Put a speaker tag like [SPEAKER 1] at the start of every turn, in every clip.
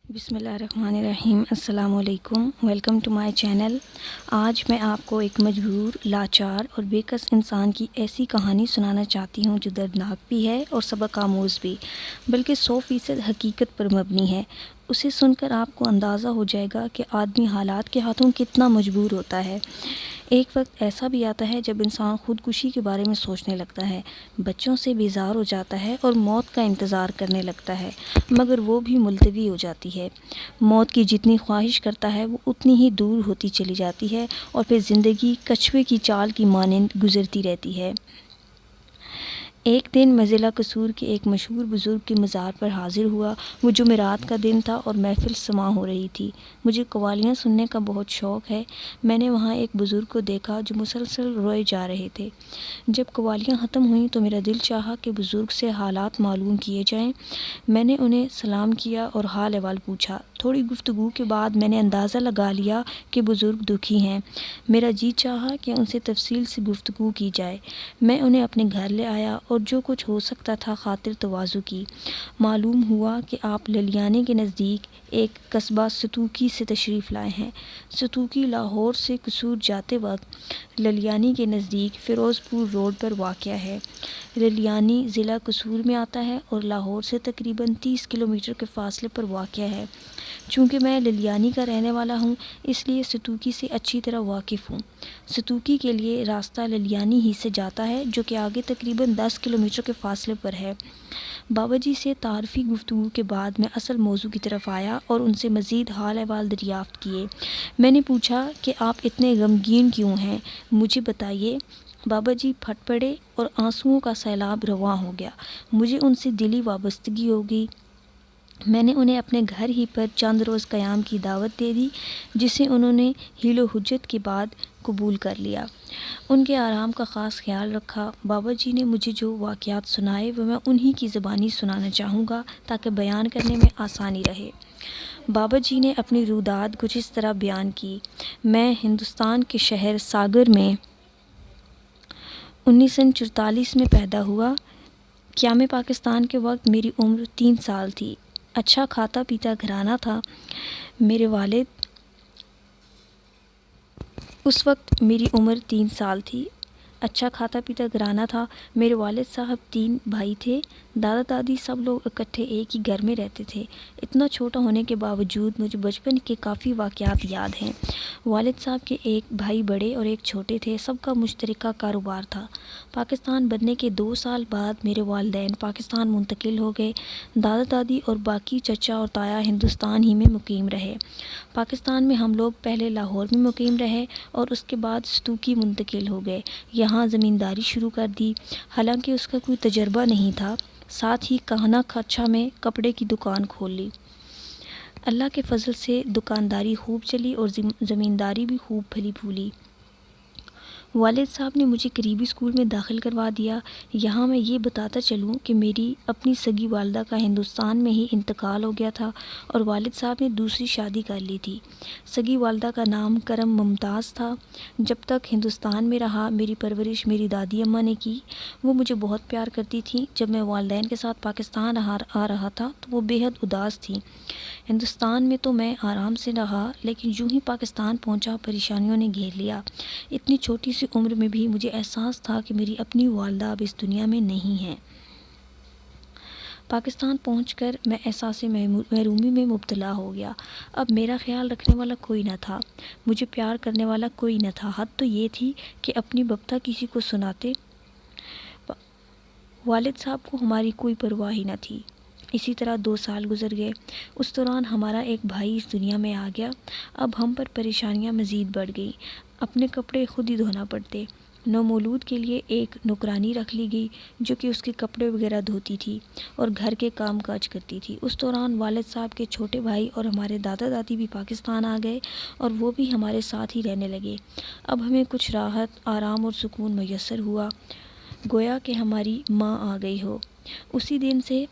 [SPEAKER 1] بسم اللہ الرحمن الرحیم۔ السلام علیکم، ویلکم ٹو مائی چینل۔ آج میں آپ کو ایک مجبور، لاچار اور بے کس انسان کی ایسی کہانی سنانا چاہتی ہوں جو دردناک بھی ہے اور سبق آموز بھی، بلکہ 100% حقیقت پر مبنی ہے۔ اسے سن کر آپ کو اندازہ ہو جائے گا کہ آدمی حالات کے ہاتھوں کتنا مجبور ہوتا ہے۔ ایک وقت ایسا بھی آتا ہے جب انسان خودکشی کے بارے میں سوچنے لگتا ہے، بچوں سے بیزار ہو جاتا ہے اور موت کا انتظار کرنے لگتا ہے، مگر وہ بھی ملتوی ہو جاتی ہے۔ موت کی جتنی خواہش کرتا ہے وہ اتنی ہی دور ہوتی چلی جاتی ہے اور پھر زندگی کچھوے کی چال کی مانند گزرتی رہتی ہے۔ ایک دن میں ضلع قصور کے ایک مشہور بزرگ کے مزار پر حاضر ہوا۔ وہ جمعرات کا دن تھا اور محفل سماع ہو رہی تھی۔ مجھے قوالیاں سننے کا بہت شوق ہے۔ میں نے وہاں ایک بزرگ کو دیکھا جو مسلسل روئے جا رہے تھے۔ جب قوالیاں ختم ہوئیں تو میرا دل چاہا کہ بزرگ سے حالات معلوم کیے جائیں۔ میں نے انہیں سلام کیا اور حال احوال پوچھا۔ تھوڑی گفتگو کے بعد میں نے اندازہ لگا لیا کہ بزرگ دکھی ہیں۔ میرا جی چاہا کہ ان سے تفصیل سے گفتگو کی جائے۔ میں انہیں اپنے گھر لے آیا اور جو کچھ ہو سکتا تھا خاطر تواضع کی۔ معلوم ہوا کہ آپ للیانی کے نزدیک ایک قصبہ ستوکی سے تشریف لائے ہیں۔ ستوکی لاہور سے قصور جاتے وقت للیانی کے نزدیک فیروز پور روڈ پر واقع ہے۔ للیانی ضلع قصور میں آتا ہے اور لاہور سے تقریباً 30 کلومیٹر کے فاصلے پر واقع ہے۔ چونکہ میں للیانی کا رہنے والا ہوں اس لیے ستوکی سے اچھی طرح واقف ہوں۔ ستوکی کے لیے راستہ للیانی ہی سے جاتا ہے جو کہ آگے تقریباً 10 کلومیٹر کے فاصلے پر ہے۔ بابا جی سے تعارفی گفتگو کے بعد میں اصل موضوع کی طرف آیا اور ان سے مزید حال احوال دریافت کیے۔ میں نے پوچھا کہ آپ اتنے غمگین کیوں ہیں، مجھے بتائیے۔ بابا جی پھٹ پڑے اور آنسوؤں کا سیلاب رواں ہو گیا۔ مجھے ان سے دلی وابستگی ہو گئی۔ میں نے انہیں اپنے گھر ہی پر چند روز قیام کی دعوت دے دی جسے انہوں نے حیل و حجت کے بعد قبول کر لیا۔ ان کے آرام کا خاص خیال رکھا۔ بابا جی نے مجھے جو واقعات سنائے وہ میں انہی کی زبانی سنانا چاہوں گا تاکہ بیان کرنے میں آسانی رہے۔ بابا جی نے اپنی روداد کچھ اس طرح بیان کی۔ میں ہندوستان کے شہر ساگر میں 1944 میں پیدا ہوا۔ قیام پاکستان کے وقت میری عمر 3 سال تھی۔ اچھا کھاتا پیتا گھرانہ تھا۔ میرے والد اس وقت میری عمر 3 سال تھی۔ اچھا کھاتا پیتا گھرانہ تھا۔ میرے والد صاحب 3 بھائی تھے۔ دادا دادی سب لوگ اکٹھے ایک ہی گھر میں رہتے تھے۔ اتنا چھوٹا ہونے کے باوجود مجھے بچپن کے کافی واقعات یاد ہیں۔ والد صاحب کے ایک بھائی بڑے اور ایک چھوٹے تھے۔ سب کا مشترکہ کاروبار تھا۔ پاکستان بننے کے 2 سال بعد میرے والدین پاکستان منتقل ہو گئے۔ دادا دادی اور باقی چچا اور تایا ہندوستان ہی میں مقیم رہے۔ پاکستان میں ہم لوگ پہلے لاہور میں مقیم رہے اور اس کے بعد ستوکی منتقل ہو گئے۔ یہاں زمینداری شروع کر دی۔ حالانکہ اس کا کوئی تجربہ نہیں تھا۔ ساتھ ہی کہنا کھچا میں کپڑے کی دکان کھول لی۔ اللہ کے فضل سے دکانداری خوب چلی اور زمینداری بھی خوب پھلی پھولی۔ والد صاحب نے مجھے قریبی اسکول میں داخل کروا دیا۔ یہاں میں یہ بتاتا چلوں کہ میری اپنی سگی والدہ کا ہندوستان میں ہی انتقال ہو گیا تھا اور والد صاحب نے دوسری شادی کر لی تھی۔ سگی والدہ کا نام کرم ممتاز تھا۔ جب تک ہندوستان میں رہا میری پرورش میری دادی اماں نے کی۔ وہ مجھے بہت پیار کرتی تھیں۔ جب میں والدین کے ساتھ پاکستان آ رہا تھا تو وہ بے حد اداس تھیں۔ ہندوستان میں تو میں آرام سے رہا لیکن یوں ہی پاکستان پہنچا پریشانیوں نے گھیر لیا۔ اتنی چھوٹی سی عمر میں بھی مجھے احساس تھا کہ میری اپنی والدہ اب اس دنیا میں نہیں ہیں۔ پاکستان پہنچ کر میں احساس محرومی میں مبتلا ہو گیا۔ اب میرا خیال رکھنے والا کوئی نہ تھا، مجھے پیار کرنے والا کوئی نہ تھا۔ حد تو یہ تھی کہ اپنی ببتہ کسی کو سناتے۔ والد صاحب کو ہماری کوئی پرواہ ہی نہ تھی۔ اسی طرح 2 سال گزر گئے۔ اس دوران ہمارا ایک بھائی اس دنیا میں آ گیا۔ اب ہم پر پریشانیاں مزید بڑھ گئیں۔ اپنے کپڑے خود ہی دھونا پڑتے۔ نومولود کے لیے ایک نوکرانی رکھ لی گئی جو کہ اس کے کپڑے وغیرہ دھوتی تھی اور گھر کے کام کاج کرتی تھی۔ اس دوران والد صاحب کے چھوٹے بھائی اور ہمارے دادا دادی بھی پاکستان آ گئے اور وہ بھی ہمارے ساتھ ہی رہنے لگے۔ اب ہمیں کچھ راحت، آرام اور سکون میسر ہوا، گویا کہ ہماری ماں آ گئی ہو۔ اسی دن سے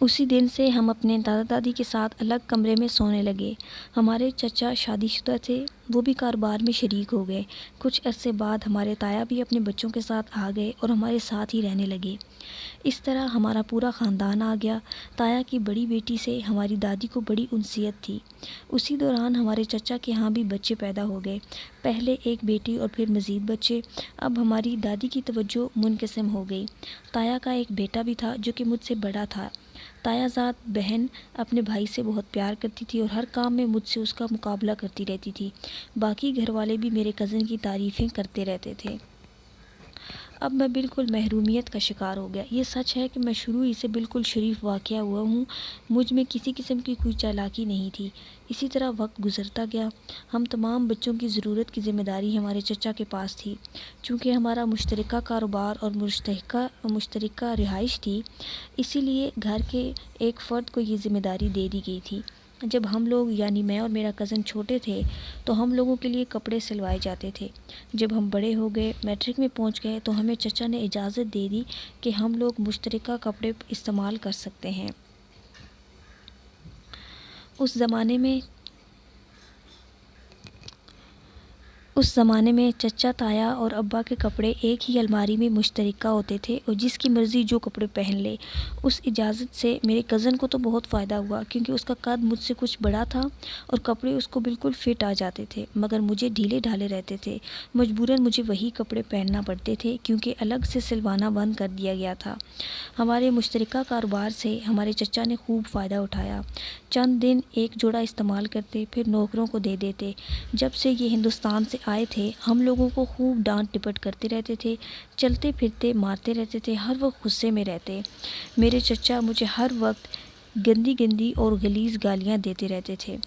[SPEAKER 1] اسی دن سے ہم اپنے دادا دادی کے ساتھ الگ کمرے میں سونے لگے۔ ہمارے چچا شادی شدہ تھے، وہ بھی کاروبار میں شریک ہو گئے۔ کچھ عرصے بعد ہمارے تایا بھی اپنے بچوں کے ساتھ آ گئے اور ہمارے ساتھ ہی رہنے لگے۔ اس طرح ہمارا پورا خاندان آ گیا۔ تایا کی بڑی بیٹی سے ہماری دادی کو بڑی انسیت تھی۔ اسی دوران ہمارے چچا کے ہاں بھی بچے پیدا ہو گئے، پہلے ایک بیٹی اور پھر مزید بچے۔ اب ہماری دادی کی توجہ منقسم ہو گئی۔ تایا کا ایک بیٹا بھی تھا جو کہ مجھ سے بڑا تھا۔ تایا ذات بہن اپنے بھائی سے بہت پیار کرتی تھی اور ہر کام میں مجھ سے اس کا مقابلہ کرتی رہتی تھی۔ باقی گھر والے بھی میرے کزن کی تعریفیں کرتے رہتے تھے۔ اب میں بالکل محرومیت کا شکار ہو گیا۔ یہ سچ ہے کہ میں شروع ہی سے بالکل شریف واقعہ ہوا ہوں، مجھ میں کسی قسم کی کوئی چالاکی نہیں تھی۔ اسی طرح وقت گزرتا گیا۔ ہم تمام بچوں کی ضرورت کی ذمہ داری ہمارے چچا کے پاس تھی۔ چونکہ ہمارا مشترکہ کاروبار اور مشترکہ رہائش تھی، اسی لیے گھر کے ایک فرد کو یہ ذمہ داری دے دی گئی تھی۔ جب ہم لوگ یعنی میں اور میرا کزن چھوٹے تھے تو ہم لوگوں کے لیے کپڑے سلوائے جاتے تھے۔ جب ہم بڑے ہو گئے، میٹرک میں پہنچ گئے تو ہمیں چچا نے اجازت دے دی کہ ہم لوگ مشترکہ کپڑے استعمال کر سکتے ہیں۔ اس زمانے میں چچا، تایا اور ابا کے کپڑے ایک ہی الماری میں مشترکہ ہوتے تھے اور جس کی مرضی جو کپڑے پہن لے۔ اس اجازت سے میرے کزن کو تو بہت فائدہ ہوا کیونکہ اس کا قد مجھ سے کچھ بڑا تھا اور کپڑے اس کو بالکل فٹ آ جاتے تھے، مگر مجھے ڈھیلے ڈھالے رہتے تھے۔ مجبوراً مجھے وہی کپڑے پہننا پڑتے تھے کیونکہ الگ سے سلوانا بند کر دیا گیا تھا۔ ہمارے مشترکہ کاروبار سے ہمارے چچا نے خوب فائدہ اٹھایا۔ چند دن ایک جوڑا استعمال کرتے، پھر نوکروں کو دے دیتے۔ جب سے یہ ہندوستان سے آئے تھے ہم لوگوں کو خوب ڈانٹ ڈپٹ کرتے رہتے تھے، چلتے پھرتے مارتے رہتے تھے، ہر وقت غصے میں رہتے۔ میرے چچا مجھے ہر وقت گندی گندی اور غلیظ گالیاں دیتے رہتے تھے۔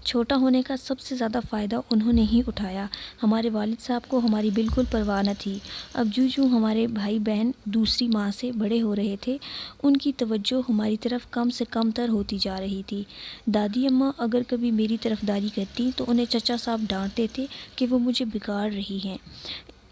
[SPEAKER 1] چھوٹا ہونے کا سب سے زیادہ فائدہ انہوں نے ہی اٹھایا۔ ہمارے والد صاحب کو ہماری بالکل پرواہ نہ تھی۔ اب جو ہمارے بھائی بہن دوسری ماں سے بڑے ہو رہے تھے، ان کی توجہ ہماری طرف کم سے کم تر ہوتی جا رہی تھی۔ دادی اماں اگر کبھی میری طرفداری کرتی تو انہیں چچا صاحب ڈانٹتے تھے کہ وہ مجھے بگاڑ رہی ہیں۔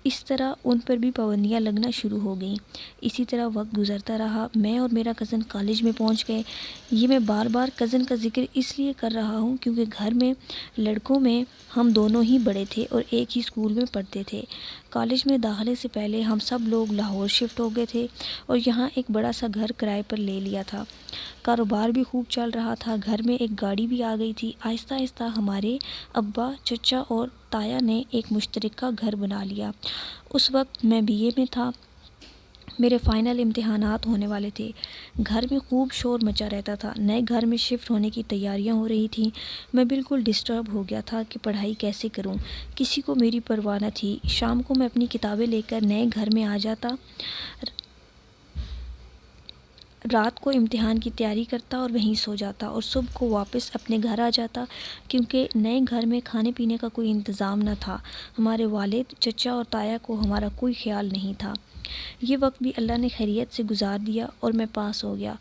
[SPEAKER 1] اس طرح ان پر بھی پابندیاں لگنا شروع ہو گئیں۔ اسی طرح وقت گزرتا رہا، میں اور میرا کزن کالج میں پہنچ گئے۔ یہ میں بار بار کزن کا ذکر اس لیے کر رہا ہوں کیونکہ گھر میں لڑکوں میں ہم دونوں ہی بڑے تھے اور ایک ہی اسکول میں پڑھتے تھے۔ کالج میں داخلے سے پہلے ہم سب لوگ لاہور شفٹ ہو گئے تھے اور یہاں ایک بڑا سا گھر کرائے پر لے لیا تھا۔ کاروبار بھی خوب چل رہا تھا، گھر میں ایک گاڑی بھی آ گئی تھی۔ آہستہ آہستہ ہمارے ابا، چچا اور تایا نے ایک مشترکہ گھر بنا لیا۔ اس وقت میں بی اے میں تھا، میرے فائنل امتحانات ہونے والے تھے۔ گھر میں خوب شور مچا رہتا تھا، نئے گھر میں شفٹ ہونے کی تیاریاں ہو رہی تھیں۔ میں بالکل ڈسٹرب ہو گیا تھا کہ پڑھائی کیسے کروں، کسی کو میری پرواہ نہ تھی۔ شام کو میں اپنی کتابیں لے کر نئے گھر میں آ جاتا، رات کو امتحان کی تیاری کرتا اور وہیں سو جاتا اور صبح کو واپس اپنے گھر آ جاتا کیونکہ نئے گھر میں کھانے پینے کا کوئی انتظام نہ تھا۔ ہمارے والد، چچا اور تایا کو ہمارا کوئی خیال نہیں تھا۔ یہ وقت بھی اللہ نے خیریت سے گزار دیا اور میں پاس ہو گیا۔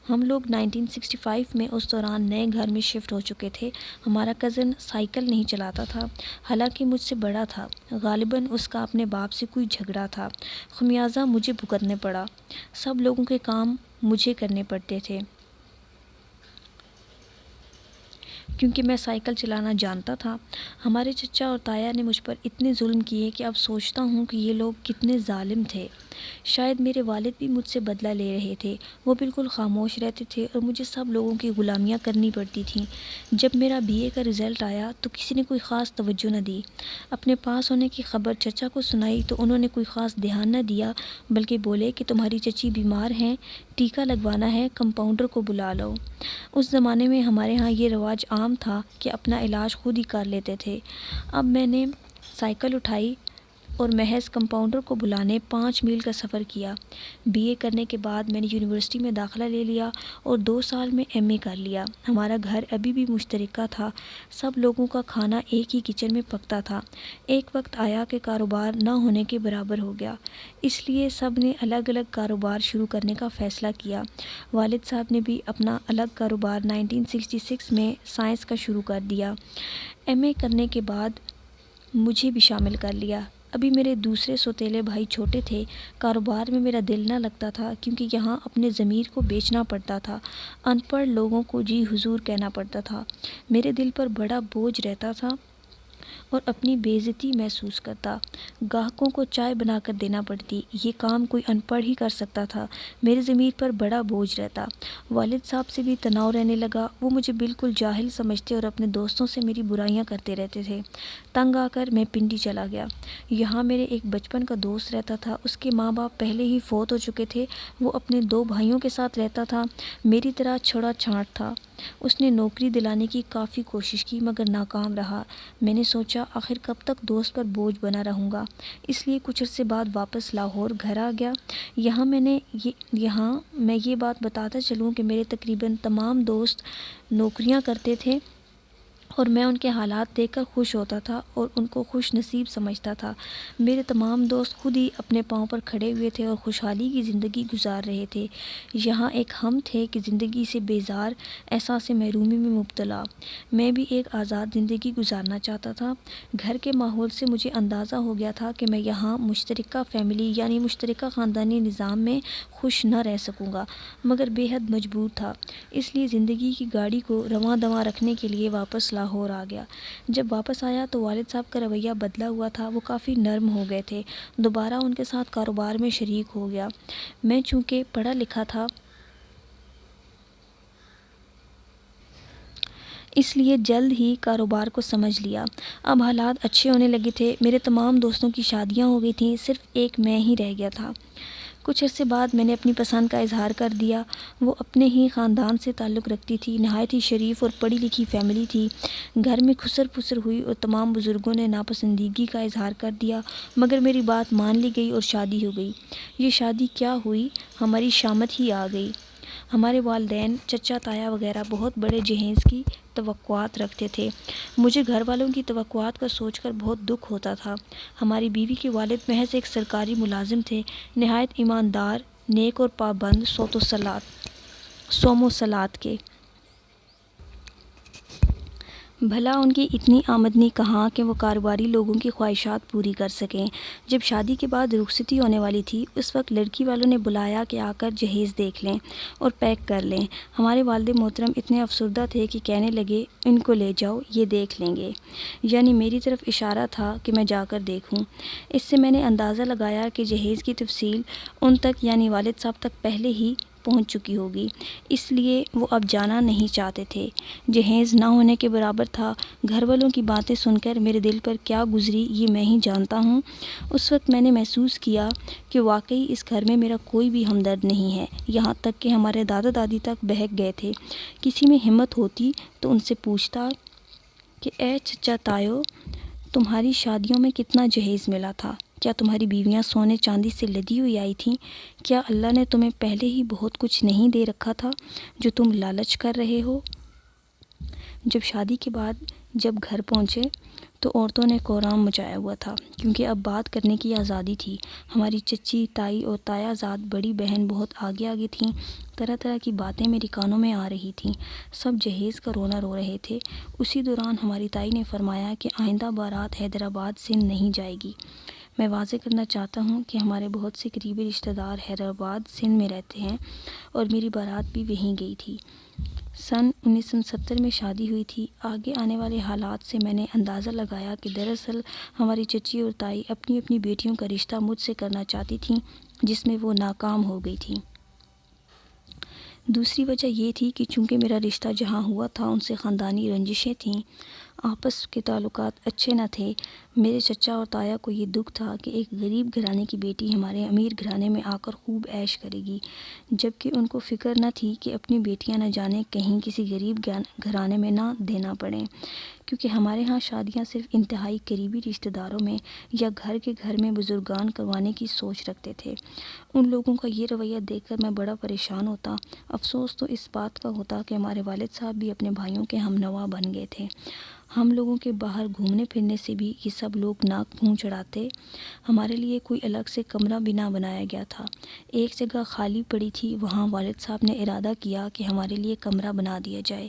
[SPEAKER 1] ہم لوگ 1965 میں اس دوران نئے گھر میں شفٹ ہو چکے تھے۔ ہمارا کزن سائیکل نہیں چلاتا تھا، حالانکہ مجھ سے بڑا تھا۔ غالباً اس کا اپنے باپ سے کوئی جھگڑا تھا، خمیازہ مجھے بھگتنے پڑا۔ سب لوگوں کے کام مجھے کرنے پڑتے تھے کیونکہ میں سائیکل چلانا جانتا تھا۔ ہمارے چچا اور تایا نے مجھ پر اتنے ظلم کیے کہ اب سوچتا ہوں کہ یہ لوگ کتنے ظالم تھے۔ شاید میرے والد بھی مجھ سے بدلہ لے رہے تھے، وہ بالکل خاموش رہتے تھے اور مجھے سب لوگوں کی غلامیاں کرنی پڑتی تھیں۔ جب میرا بی اے کا رزلٹ آیا تو کسی نے کوئی خاص توجہ نہ دی۔ اپنے پاس ہونے کی خبر چچا کو سنائی تو انہوں نے کوئی خاص دھیان نہ دیا، بلکہ بولے کہ تمہاری چچی بیمار ہیں، ٹیکہ لگوانا ہے، کمپاؤنڈر کو بلا لو۔ اس زمانے میں ہمارے ہاں یہ رواج عام تھا کہ اپنا علاج خود ہی کر لیتے تھے۔ اب میں نے سائیکل اٹھائی اور محض کمپاؤنڈر کو بلانے 5 میل کا سفر کیا۔ بی اے کرنے کے بعد میں نے یونیورسٹی میں داخلہ لے لیا اور 2 سال میں ایم اے کر لیا۔ ہمارا گھر ابھی بھی مشترکہ تھا، سب لوگوں کا کھانا ایک ہی کچن میں پکتا تھا۔ ایک وقت آیا کہ کاروبار نہ ہونے کے برابر ہو گیا، اس لیے سب نے الگ الگ کاروبار شروع کرنے کا فیصلہ کیا۔ والد صاحب نے بھی اپنا الگ کاروبار 1966 میں سائنس کا شروع کر دیا۔ ایم اے کرنے کے بعد مجھے بھی شامل کر لیا۔ ابھی میرے دوسرے سوتیلے بھائی چھوٹے تھے۔ کاروبار میں میرا دل نہ لگتا تھا کیونکہ یہاں اپنے ضمیر کو بیچنا پڑتا تھا، ان پڑھ لوگوں کو جی حضور کہنا پڑتا تھا۔ میرے دل پر بڑا بوجھ رہتا تھا اور اپنی بے عزتی محسوس کرتا۔ گاہکوں کو چائے بنا کر دینا پڑتی، یہ کام کوئی ان پڑھ ہی کر سکتا تھا۔ میرے ضمیر پر بڑا بوجھ رہتا۔ والد صاحب سے بھی تناؤ رہنے لگا، وہ مجھے بالکل جاہل سمجھتے اور اپنے دوستوں سے میری برائیاں کرتے رہتے تھے۔ تنگ آ کر میں پنڈی چلا گیا۔ یہاں میرے ایک بچپن کا دوست رہتا تھا، اس کے ماں باپ پہلے ہی فوت ہو چکے تھے، وہ اپنے 2 بھائیوں کے ساتھ رہتا تھا، میری طرح چھڑا چھانٹ تھا۔ اس نے نوکری دلانے کی کافی کوشش کی مگر ناکام رہا۔ میں نے سوچا آخر کب تک دوست پر بوجھ بنا رہوں گا، اس لیے کچھ عرصے بعد واپس لاہور گھر آ گیا۔ یہاں میں یہ بات بتاتا چلوں کہ میرے تقریباً تمام دوست نوکریاں کرتے تھے اور میں ان کے حالات دیکھ کر خوش ہوتا تھا اور ان کو خوش نصیب سمجھتا تھا۔ میرے تمام دوست خود ہی اپنے پاؤں پر کھڑے ہوئے تھے اور خوشحالی کی زندگی گزار رہے تھے۔ یہاں ایک ہم تھے کہ زندگی سے بیزار، احساس محرومی میں مبتلا۔ میں بھی ایک آزاد زندگی گزارنا چاہتا تھا۔ گھر کے ماحول سے مجھے اندازہ ہو گیا تھا کہ میں یہاں مشترکہ فیملی یعنی مشترکہ خاندانی نظام میں خوش نہ رہ سکوں گا، مگر بے حد مجبور تھا، اس لیے زندگی کی گاڑی کو رواں دواں رکھنے کے لیے واپس لاہور آ گیا۔ جب واپس آیا تو والد صاحب کا رویہ بدلا ہوا تھا، وہ کافی نرم ہو گئے تھے۔ دوبارہ ان کے ساتھ کاروبار میں شریک ہو گیا۔ میں چونکہ پڑھا لکھا تھا اس لیے جلد ہی کاروبار کو سمجھ لیا۔ اب حالات اچھے ہونے لگے تھے، میرے تمام دوستوں کی شادیاں ہو گئی تھیں، صرف ایک میں ہی رہ گیا تھا۔ کچھ عرصے بعد میں نے اپنی پسند کا اظہار کر دیا۔ وہ اپنے ہی خاندان سے تعلق رکھتی تھی، نہایت ہی شریف اور پڑھی لکھی فیملی تھی۔ گھر میں خسر پسر ہوئی اور تمام بزرگوں نے ناپسندیدگی کا اظہار کر دیا، مگر میری بات مان لی گئی اور شادی ہو گئی۔ یہ شادی کیا ہوئی، ہماری شامت ہی آ گئی۔ ہمارے والدین، چچا تایا وغیرہ بہت بڑے جہیز کی توقعات رکھتے تھے۔ مجھے گھر والوں کی توقعات کا سوچ کر بہت دکھ ہوتا تھا۔ ہماری بیوی کے والد محض ایک سرکاری ملازم تھے، نہایت ایماندار، نیک اور پابند صوم و صلات کے۔ بھلا ان کی اتنی آمدنی کہاں کہ وہ کاروباری لوگوں کی خواہشات پوری کر سکیں۔ جب شادی کے بعد رخصتی ہونے والی تھی، اس وقت لڑکی والوں نے بلایا کہ آ کر جہیز دیکھ لیں اور پیک کر لیں۔ ہمارے والد محترم اتنے افسردہ تھے کہ کہنے لگے ان کو لے جاؤ، یہ دیکھ لیں گے، یعنی میری طرف اشارہ تھا کہ میں جا کر دیکھوں۔ اس سے میں نے اندازہ لگایا کہ جہیز کی تفصیل ان تک یعنی والد صاحب تک پہلے ہی پہنچ چکی ہوگی، اس لیے وہ اب جانا نہیں چاہتے تھے۔ جہیز نہ ہونے کے برابر تھا۔ گھر والوں کی باتیں سن کر میرے دل پر کیا گزری یہ میں ہی جانتا ہوں۔ اس وقت میں نے محسوس کیا کہ واقعی اس گھر میں میرا کوئی بھی ہمدرد نہیں ہے، یہاں تک کہ ہمارے دادا دادی تک بہک گئے تھے۔ کسی میں ہمت ہوتی تو ان سے پوچھتا کہ اے چچا تایو، تمہاری شادیوں میں کتنا جہیز ملا تھا؟ کیا تمہاری بیویاں سونے چاندی سے لدی ہوئی آئی تھیں؟ کیا اللہ نے تمہیں پہلے ہی بہت کچھ نہیں دے رکھا تھا جو تم لالچ کر رہے ہو؟ جب شادی کے بعد جب گھر پہنچے تو عورتوں نے کورام مچایا ہوا تھا، کیونکہ اب بات کرنے کی آزادی تھی۔ ہماری چچی، تائی اور تایا زاد بڑی بہن بہت آگے آگے تھیں۔ طرح طرح کی باتیں میری کانوں میں آ رہی تھیں۔ سب جہیز کا رونا رو رہے تھے۔ اسی دوران ہماری تائی نے فرمایا کہ آئندہ بارات حیدرآباد سندھ نہیں جائے گی۔ میں واضح کرنا چاہتا ہوں کہ ہمارے بہت سے قریبی رشتہ دار حیدرآباد سندھ میں رہتے ہیں اور میری بارات بھی وہیں گئی تھی۔ سن 1970 میں شادی ہوئی تھی۔ آگے آنے والے حالات سے میں نے اندازہ لگایا کہ دراصل ہماری چچی اور تائی اپنی اپنی بیٹیوں کا رشتہ مجھ سے کرنا چاہتی تھیں، جس میں وہ ناکام ہو گئی تھیں۔ دوسری وجہ یہ تھی کہ چونکہ میرا رشتہ جہاں ہوا تھا ان سے خاندانی رنجشیں تھیں، آپس کے تعلقات اچھے نہ تھے۔ میرے چچا اور تایا کو یہ دکھ تھا کہ ایک غریب گھرانے کی بیٹی ہمارے امیر گھرانے میں آ کر خوب عیش کرے گی، جبکہ ان کو فکر نہ تھی کہ اپنی بیٹیاں نہ جانے کہیں کسی غریب گھرانے میں نہ دینا پڑیں، کیونکہ ہمارے ہاں شادیاں صرف انتہائی قریبی رشتہ داروں میں یا گھر کے گھر میں بزرگان کروانے کی سوچ رکھتے تھے۔ ان لوگوں کا یہ رویہ دیکھ کر میں بڑا پریشان ہوتا۔ افسوس تو اس بات کا ہوتا کہ ہمارے والد صاحب بھی اپنے بھائیوں کے ہم نوا بن گئے تھے۔ ہم لوگوں کے باہر گھومنے پھرنے سے بھی یہ سب لوگ ناک منہ چڑھاتے۔ ہمارے لیے کوئی الگ سے کمرہ بھی نہ بنایا گیا تھا۔ ایک جگہ خالی پڑی تھی، وہاں والد صاحب نے ارادہ کیا کہ ہمارے لیے کمرہ بنا دیا جائے۔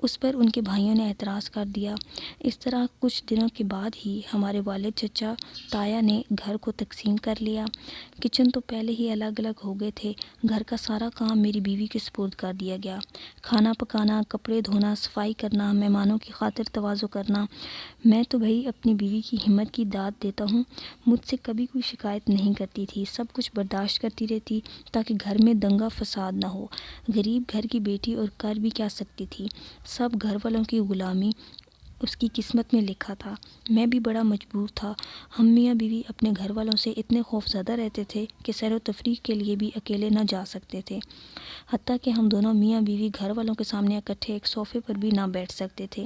[SPEAKER 1] اس پر ان کے بھائیوں نے اعتراض کر دیا۔ اس طرح کچھ دنوں کے بعد ہی ہمارے والد چچا تایا نے گھر کو تقسیم کر لیا۔ کچن تو پہلے ہی الگ الگ ہو گئے تھے، گھر کا سارا کام میری بیوی کے سپرد کر دیا گیا۔ کھانا پکانا، کپڑے دھونا، صفائی کرنا، مہمانوں کی خاطر تواضع کرنا۔ میں تو بھائی اپنی بیوی کی ہمت کی داد دیتا ہوں، مجھ سے کبھی کوئی شکایت نہیں کرتی تھی، سب کچھ برداشت کرتی رہتی تاکہ گھر میں دنگا فساد نہ ہو۔ غریب گھر کی بیٹی اور کر بھی کیا سکتی تھی، سب گھر والوں کی غلامی اس کی قسمت میں لکھا تھا۔ میں بھی بڑا مجبور تھا۔ ہم میاں بیوی اپنے گھر والوں سے اتنے خوف زدہ رہتے تھے کہ سیر و تفریح کے لیے بھی اکیلے نہ جا سکتے تھے، حتیٰ کہ ہم دونوں میاں بیوی گھر والوں کے سامنے اکٹھے ایک صوفے پر بھی نہ بیٹھ سکتے تھے۔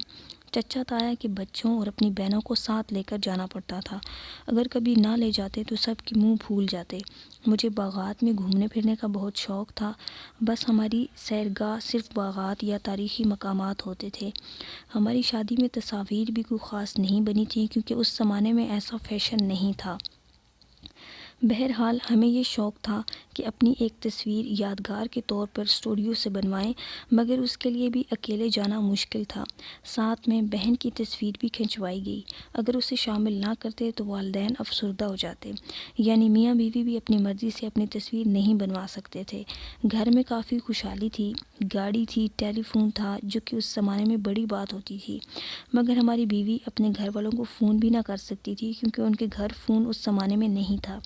[SPEAKER 1] چچا تایا کے بچوں اور اپنی بہنوں کو ساتھ لے کر جانا پڑتا تھا، اگر کبھی نہ لے جاتے تو سب کے منہ پھول جاتے۔ مجھے باغات میں گھومنے پھرنے کا بہت شوق تھا، بس ہماری سیرگاہ صرف باغات یا تاریخی مقامات ہوتے تھے۔ ہماری شادی میں تصاویر بھی کوئی خاص نہیں بنی تھی کیونکہ اس زمانے میں ایسا فیشن نہیں تھا۔ بہرحال ہمیں یہ شوق تھا کہ اپنی ایک تصویر یادگار کے طور پر اسٹوڈیو سے بنوائیں، مگر اس کے لیے بھی اکیلے جانا مشکل تھا۔ ساتھ میں بہن کی تصویر بھی کھنچوائی گئی، اگر اسے شامل نہ کرتے تو والدین افسردہ ہو جاتے، یعنی میاں بیوی بھی اپنی مرضی سے اپنی تصویر نہیں بنوا سکتے تھے۔ گھر میں کافی خوشحالی تھی، گاڑی تھی، ٹیلی فون تھا جو کہ اس زمانے میں بڑی بات ہوتی تھی، مگر ہماری بیوی اپنے گھر والوں کو فون بھی نہ کر سکتی تھی کیونکہ ان کے گھر فون اس زمانے میں نہیں تھا۔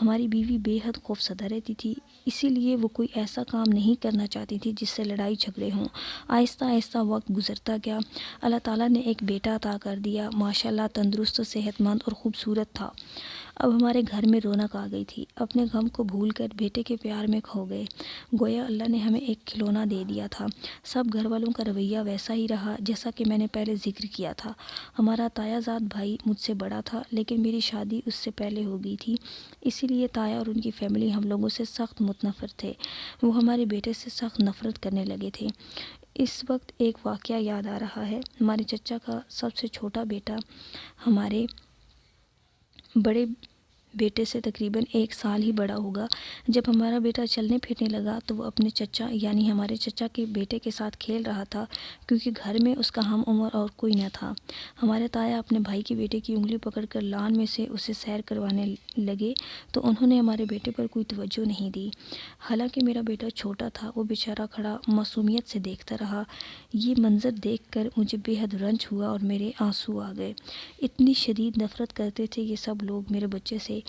[SPEAKER 1] ہماری بیوی بے حد خوف زدہ رہتی تھی، اسی لیے وہ کوئی ایسا کام نہیں کرنا چاہتی تھی جس سے لڑائی جھگڑے ہوں۔ آہستہ آہستہ وقت گزرتا گیا، اللہ تعالیٰ نے ایک بیٹا عطا کر دیا، ماشاءاللہ تندرست، صحت مند اور خوبصورت تھا۔ اب ہمارے گھر میں رونق آ گئی تھی، اپنے غم کو بھول کر بیٹے کے پیار میں کھو گئے، گویا اللہ نے ہمیں ایک کھلونا دے دیا تھا۔ سب گھر والوں کا رویہ ویسا ہی رہا جیسا کہ میں نے پہلے ذکر کیا تھا۔ ہمارا تایا زاد بھائی مجھ سے بڑا تھا لیکن میری شادی اس سے پہلے ہو گئی تھی، اسی لیے تایا اور ان کی فیملی ہم لوگوں سے سخت متنفر تھے، وہ ہمارے بیٹے سے سخت نفرت کرنے لگے تھے۔ اس وقت ایک واقعہ یاد آ رہا ہے، ہمارے چچا کا سب سے چھوٹا بیٹا ہمارے بڑے بیٹے سے تقریباً 1 سال ہی بڑا ہوگا۔ جب ہمارا بیٹا چلنے پھرنے لگا تو وہ اپنے چچا یعنی ہمارے چچا کے بیٹے کے ساتھ کھیل رہا تھا کیونکہ گھر میں اس کا ہم عمر اور کوئی نہ تھا۔ ہمارے تایا اپنے بھائی کے بیٹے کی انگلی پکڑ کر لان میں سے اسے سیر کروانے لگے تو انہوں نے ہمارے بیٹے پر کوئی توجہ نہیں دی۔ حالانکہ میرا بیٹا چھوٹا تھا، وہ بیچارہ کھڑا معصومیت سے دیکھتا رہا۔ یہ منظر دیکھ کر مجھے بے حد رنج ہوا اور میرے آنسو آ گئے۔ اتنی شدید نفرت کرتے تھے یہ سب لوگ میرے بچے سے۔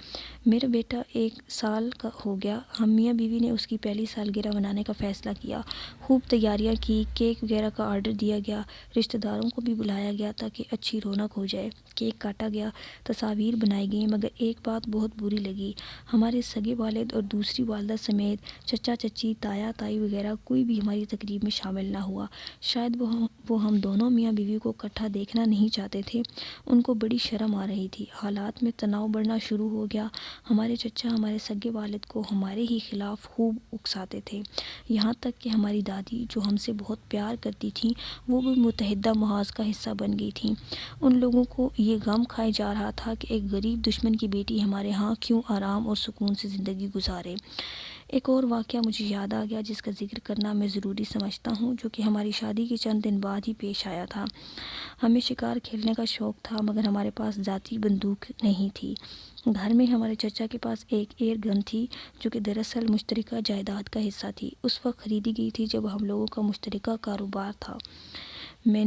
[SPEAKER 1] میرا بیٹا 1 سال کا ہو گیا، ہم میاں بیوی نے اس کی پہلی سالگرہ منانے کا فیصلہ کیا، خوب تیاریاں کی، کیک وغیرہ کا آرڈر دیا گیا، رشتہ داروں کو بھی بلایا گیا تاکہ اچھی رونق ہو جائے، کیک کاٹا گیا، تصاویر بنائی گئیں، مگر ایک بات بہت بری لگی، ہمارے سگے والد اور دوسری والدہ سمیت چچا چچی، تایا تائی وغیرہ کوئی بھی ہماری تقریب میں شامل نہ ہوا۔ شاید وہ ہم دونوں میاں بیوی کو اکٹھا دیکھنا نہیں چاہتے تھے، ان کو بڑی شرم آ رہی تھی۔ حالات میں تناؤ بڑھنا شروع ہو گیا، ہمارے چچا ہمارے سگے والد کو ہمارے ہی خلاف خوب اکساتے تھے، یہاں تک کہ ہماری دادی جو ہم سے بہت پیار کرتی تھیں وہ بھی متحدہ محاذ کا حصہ بن گئی تھیں۔ ان لوگوں کو یہ غم کھائے جا رہا تھا کہ ایک غریب دشمن کی بیٹی ہمارے ہاں کیوں آرام اور سکون سے زندگی گزارے۔ ایک اور واقعہ مجھے یاد آ گیا جس کا ذکر کرنا میں ضروری سمجھتا ہوں، جو کہ ہماری شادی کے چند دن بعد ہی پیش آیا تھا۔ ہمیں شکار کھیلنے کا شوق تھا مگر ہمارے پاس ذاتی بندوق نہیں تھی۔ گھر میں ہمارے چچا کے پاس ایک ایئر گن تھی جو کہ دراصل مشترکہ جائیداد کا حصہ تھی، اس وقت خریدی گئی تھی جب ہم لوگوں کا مشترکہ کاروبار تھا۔ میں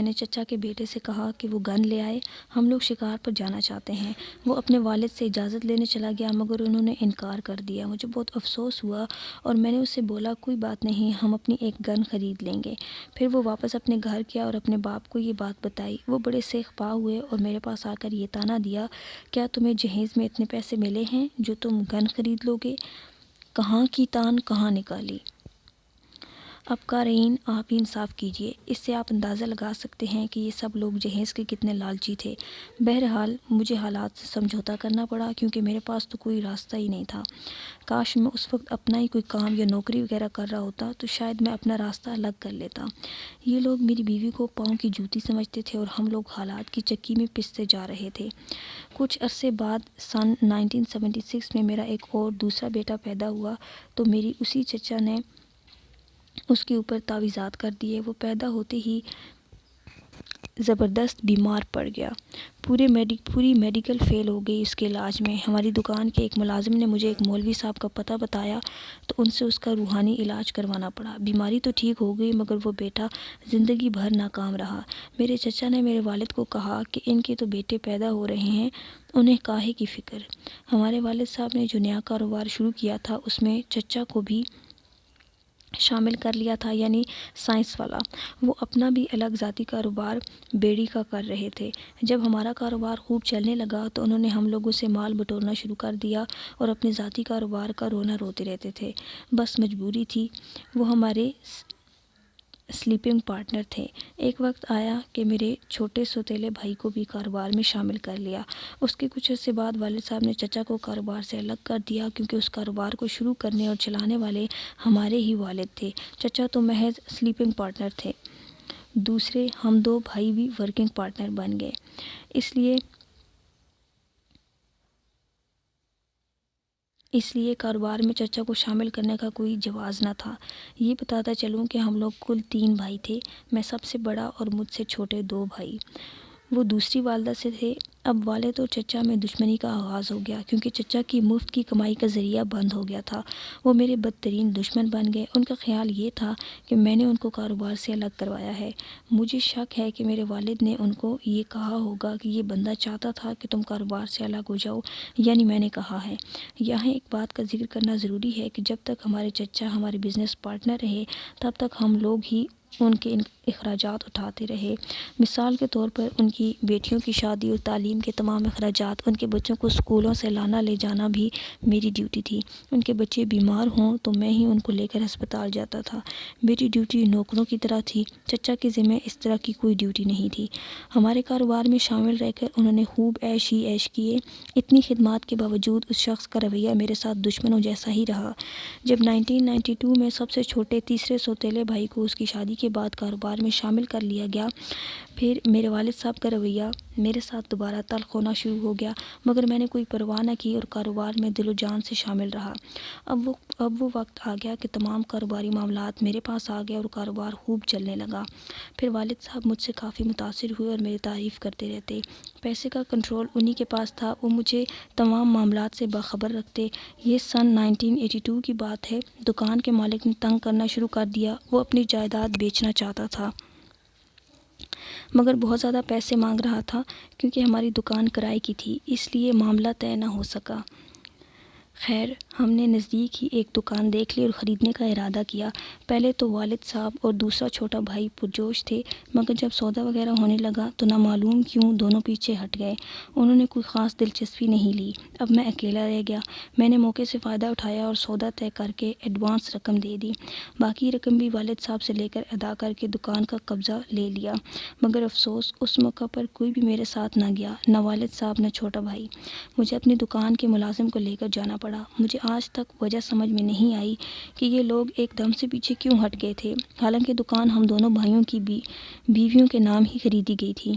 [SPEAKER 1] نے چچا کے بیٹے سے کہا کہ وہ گن لے آئے، ہم لوگ شکار پر جانا چاہتے ہیں۔ وہ اپنے والد سے اجازت لینے چلا گیا مگر انہوں نے انکار کر دیا۔ مجھے بہت افسوس ہوا اور میں نے اس سے بولا کوئی بات نہیں، ہم اپنی ایک گن خرید لیں گے۔ پھر وہ واپس اپنے گھر گیا اور اپنے باپ کو یہ بات بتائی۔ وہ بڑے سیخ پا ہوئے اور میرے پاس آ کر یہ طعنہ دیا، کیا تمہیں جہیز میں اتنے پیسے ملے ہیں جو تم گن خرید لو گے؟ کہاں کی تان کہاں نکالی؟ اب قارئین آپ ہی انصاف کیجئے، اس سے آپ اندازہ لگا سکتے ہیں کہ یہ سب لوگ جہیز کے کتنے لالچی تھے۔ بہرحال مجھے حالات سے سمجھوتا کرنا پڑا کیونکہ میرے پاس تو کوئی راستہ ہی نہیں تھا۔ کاش میں اس وقت اپنا ہی کوئی کام یا نوکری وغیرہ کر رہا ہوتا تو شاید میں اپنا راستہ الگ کر لیتا۔ یہ لوگ میری بیوی کو پاؤں کی جوتی سمجھتے تھے اور ہم لوگ حالات کی چکی میں پستے جا رہے تھے۔ کچھ عرصے بعد سن 1976 میں میرا ایک اور دوسرا بیٹا پیدا ہوا تو میری اسی چچا نے اس کے اوپر تعویذات کر دیے۔ وہ پیدا ہوتے ہی زبردست بیمار پڑ گیا، پوری میڈیکل فیل ہو گئی اس کے علاج میں۔ ہماری دکان کے ایک ملازم نے مجھے ایک مولوی صاحب کا پتہ بتایا تو ان سے اس کا روحانی علاج کروانا پڑا۔ بیماری تو ٹھیک ہو گئی مگر وہ بیٹا زندگی بھر ناکام رہا۔ میرے چچا نے میرے والد کو کہا کہ ان کے تو بیٹے پیدا ہو رہے ہیں، انہیں کاہے کی فکر۔ ہمارے والد صاحب نے جو نیا کاروبار شروع کیا تھا اس میں چچا کو بھی شامل کر لیا تھا، یعنی سائنس والا۔ وہ اپنا بھی الگ ذاتی کاروبار بیڑی کا کر رہے تھے۔ جب ہمارا کاروبار خوب چلنے لگا تو انہوں نے ہم لوگوں سے مال بٹورنا شروع کر دیا اور اپنے ذاتی کاروبار کا رونا روتے رہتے تھے۔ بس مجبوری تھی۔ وہ ہمارے سلیپنگ پارٹنر تھے۔ ایک وقت آیا کہ میرے چھوٹے سوتیلے بھائی کو بھی کاروبار میں شامل کر لیا۔ اس کے کچھ عرصے بعد والد صاحب نے چچا کو کاروبار سے الگ کر دیا، کیونکہ اس کاروبار کو شروع کرنے اور چلانے والے ہمارے ہی والد تھے۔ چچا تو محض سلیپنگ پارٹنر تھے، دوسرے ہم دو بھائی بھی ورکنگ پارٹنر بن گئے۔ اس لیے کاروبار میں چچا کو شامل کرنے کا کوئی جواز نہ تھا۔ یہ بتاتا چلوں کہ ہم لوگ کل 3 بھائی تھے، میں سب سے بڑا اور مجھ سے چھوٹے 2 بھائی۔ وہ دوسری والدہ سے تھے۔ اب والد اور چچا میں دشمنی کا آغاز ہو گیا، کیونکہ چچا کی مفت کی کمائی کا ذریعہ بند ہو گیا تھا۔ وہ میرے بدترین دشمن بن گئے۔ ان کا خیال یہ تھا کہ میں نے ان کو کاروبار سے الگ کروایا ہے۔ مجھے شک ہے کہ میرے والد نے ان کو یہ کہا ہوگا کہ یہ بندہ چاہتا تھا کہ تم کاروبار سے الگ ہو جاؤ، یعنی میں نے کہا ہے۔ یہاں ایک بات کا ذکر کرنا ضروری ہے کہ جب تک ہمارے چچا ہمارے بزنس پارٹنر رہے تب تک ہم لوگ ہی ان کے اخراجات اٹھاتے رہے۔ مثال کے طور پر ان کی بیٹیوں کی شادی اور تعلیم کے تمام اخراجات، ان کے بچوں کو اسکولوں سے لانا لے جانا بھی میری ڈیوٹی تھی۔ ان کے بچے بیمار ہوں تو میں ہی ان کو لے کر ہسپتال جاتا تھا۔ میری ڈیوٹی نوکروں کی طرح تھی، چچا کے ذمہ اس طرح کی کوئی ڈیوٹی نہیں تھی۔ ہمارے کاروبار میں شامل رہ کر انہوں نے خوب عیش ہی عیش کیے۔ اتنی خدمات کے باوجود اس شخص کا رویہ میرے ساتھ دشمنوں جیسا ہی رہا۔ جب 1992 میں سب سے چھوٹے تیسرے سوتیلے بھائی کو اس کی شادی کے بعد کاروبار میں شامل کر لیا گیا، پھر میرے والد صاحب کا رویہ میرے ساتھ دوبارہ تلخ ہونا شروع ہو گیا، مگر میں نے کوئی پرواہ نہ کی اور کاروبار میں دل و جان سے شامل رہا۔ اب وہ وقت آ گیا کہ تمام کاروباری معاملات میرے پاس آ گئے اور کاروبار خوب چلنے لگا۔ پھر والد صاحب مجھ سے کافی متاثر ہوئے اور میری تعریف کرتے رہتے۔ پیسے کا کنٹرول انہی کے پاس تھا، وہ مجھے تمام معاملات سے باخبر رکھتے۔ یہ سن 1982 کی بات ہے۔ دکان کے مالک نے تنگ کرنا شروع کر دیا۔ وہ اپنی جائیداد بیچنا چاہتا تھا مگر بہت زیادہ پیسے مانگ رہا تھا، کیونکہ ہماری دکان کرائے کی تھی، اس لیے معاملہ طے نہ ہو سکا۔ خیر، ہم نے نزدیک ہی ایک دکان دیکھ لی اور خریدنے کا ارادہ کیا۔ پہلے تو والد صاحب اور دوسرا چھوٹا بھائی پرجوش تھے، مگر جب سودا وغیرہ ہونے لگا تو نہ معلوم کیوں دونوں پیچھے ہٹ گئے۔ انہوں نے کوئی خاص دلچسپی نہیں لی۔ اب میں اکیلا رہ گیا۔ میں نے موقع سے فائدہ اٹھایا اور سودا طے کر کے ایڈوانس رقم دے دی۔ باقی رقم بھی والد صاحب سے لے کر ادا کر کے دکان کا قبضہ لے لیا۔ مگر افسوس، اس موقع پر کوئی بھی میرے ساتھ نہ گیا، نہ والد صاحب نہ چھوٹا بھائی۔ مجھے اپنی دکان کے ملازم کو لے کر جانا پڑا۔ مجھے آج تک وجہ سمجھ میں نہیں آئی کہ یہ لوگ ایک دم سے پیچھے کیوں ہٹ گئے تھے، حالانکہ دکان ہم دونوں بھائیوں کی بیویوں کے نام ہی خریدی گئی تھی۔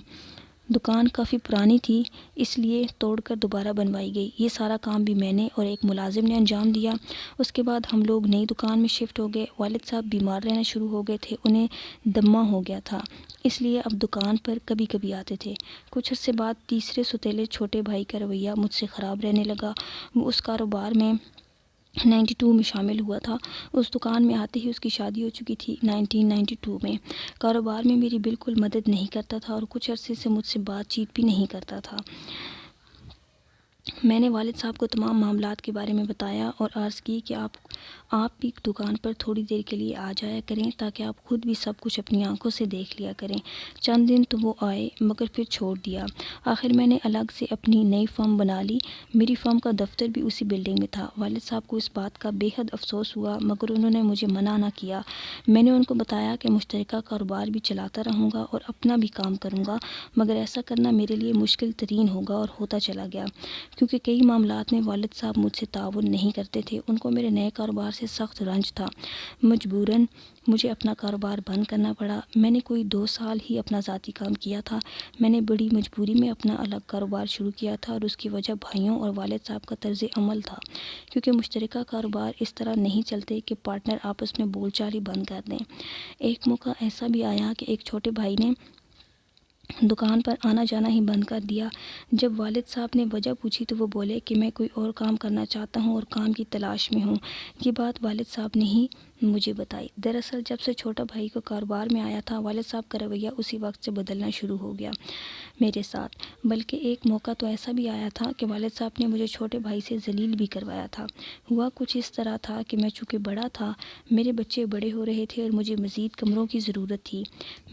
[SPEAKER 1] دکان کافی پرانی تھی، اس لیے توڑ کر دوبارہ بنوائی گئی۔ یہ سارا کام بھی میں نے اور ایک ملازم نے انجام دیا۔ اس کے بعد ہم لوگ نئی دکان میں شفٹ ہو گئے۔ والد صاحب بیمار رہنا شروع ہو گئے تھے، انہیں دمہ ہو گیا تھا، اس لیے اب دکان پر کبھی کبھی آتے تھے۔ کچھ عرصے بعد تیسرے سوتیلے چھوٹے بھائی کا رویہ مجھ سے خراب رہنے لگا۔ وہ اس کاروبار میں 92 میں شامل ہوا تھا۔ اس دکان میں آتے ہی اس کی شادی ہو چکی تھی 1992 میں۔ کاروبار میں میری بالکل مدد نہیں کرتا تھا اور کچھ عرصے سے مجھ سے بات چیت بھی نہیں کرتا تھا۔ میں نے والد صاحب کو تمام معاملات کے بارے میں بتایا اور عرض کی کہ آپ بھی دکان پر تھوڑی دیر کے لیے آ جایا کریں تاکہ آپ خود بھی سب کچھ اپنی آنکھوں سے دیکھ لیا کریں۔ چند دن تو وہ آئے مگر پھر چھوڑ دیا۔ آخر میں نے الگ سے اپنی نئی فرم بنا لی۔ میری فرم کا دفتر بھی اسی بلڈنگ میں تھا۔ والد صاحب کو اس بات کا بے حد افسوس ہوا مگر انہوں نے مجھے منع نہ کیا۔ میں نے ان کو بتایا کہ مشترکہ کاروبار بھی چلاتا رہوں گا اور اپنا بھی کام کروں گا، مگر ایسا کرنا میرے لیے مشکل ترین ہوگا اور ہوتا چلا گیا، کیونکہ کئی معاملات میں والد صاحب مجھ سے تعاون نہیں کرتے تھے۔ ان کو میرے نئے کاروبار سے سخت رنج تھا۔ مجبوراً مجھے اپنا کاروبار بند کرنا پڑا۔ میں نے کوئی 2 سال ہی اپنا ذاتی کام کیا تھا۔ میں نے بڑی مجبوری میں اپنا الگ کاروبار شروع کیا تھا، اور اس کی وجہ بھائیوں اور والد صاحب کا طرز عمل تھا، کیونکہ مشترکہ کاروبار اس طرح نہیں چلتے کہ پارٹنر آپس میں بول چال ہی بند کر دیں۔ ایک موقع ایسا بھی آیا کہ ایک چھوٹے بھائی نے دکان پر آنا جانا ہی بند کر دیا۔ جب والد صاحب نے وجہ پوچھی تو وہ بولے کہ میں کوئی اور کام کرنا چاہتا ہوں اور کام کی تلاش میں ہوں۔ یہ بات والد صاحب نے ہی مجھے بتائی۔ دراصل جب سے چھوٹا بھائی کو کاروبار میں آیا تھا، والد صاحب کا رویہ اسی وقت سے بدلنا شروع ہو گیا میرے ساتھ۔ بلکہ ایک موقع تو ایسا بھی آیا تھا کہ والد صاحب نے مجھے چھوٹے بھائی سے ذلیل بھی کروایا تھا۔ ہوا کچھ اس طرح تھا کہ میں چونکہ بڑا تھا، میرے بچے بڑے ہو رہے تھے اور مجھے مزید کمروں کی ضرورت تھی۔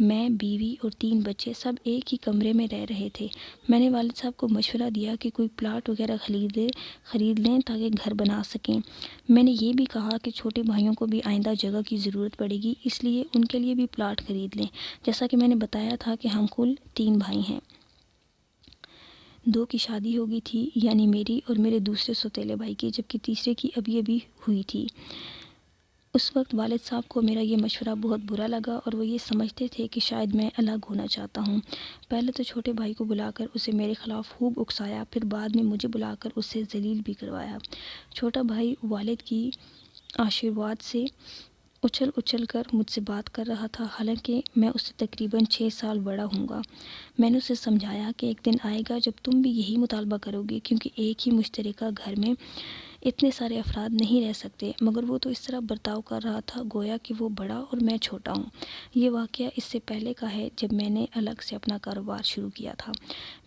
[SPEAKER 1] میں، بیوی اور 3 بچے سب ایک ہی کمرے میں رہ رہے تھے۔ میں نے والد صاحب کو مشورہ دیا کہ کوئی پلاٹ وغیرہ خرید لیں تاکہ گھر بنا سکیں۔ میں نے یہ بھی کہا کہ چھوٹے بھائیوں کو بھی آئندہ جگہ کی ضرورت پڑے گی، اس لیے ان کے لیے بھی پلاٹ خرید لیں۔ جیسا کہ میں نے بتایا تھا کہ ہم کل 3 بھائی ہیں۔ 2 کی شادی ہو گئی تھی، یعنی میری اور میرے دوسرے سوتیلے بھائی کی، جبکہ تیسرے کی ابھی ہوئی تھی۔ اس وقت والد صاحب کو میرا یہ مشورہ بہت برا لگا اور وہ یہ سمجھتے تھے کہ شاید میں الگ ہونا چاہتا ہوں۔ پہلے تو چھوٹے بھائی کو بلا کر اسے میرے خلاف خوب اکسایا، پھر بعد میں مجھے بلا کر اس سے ذلیل بھی کروایا۔ چھوٹا بھائی والد کی آشیرواد سے اچھل کر مجھ سے بات کر رہا تھا، حالانکہ میں اس سے تقریباً 6 سال بڑا ہوں گا۔ میں نے اسے سمجھایا کہ ایک دن آئے گا جب تم بھی یہی مطالبہ کرو گے، کیونکہ ایک ہی مشترکہ گھر میں اتنے سارے افراد نہیں رہ سکتے، مگر وہ تو اس طرح برتاؤ کر رہا تھا گویا کہ وہ بڑا اور میں چھوٹا ہوں۔ یہ واقعہ اس سے پہلے کا ہے جب میں نے الگ سے اپنا کاروبار شروع کیا تھا۔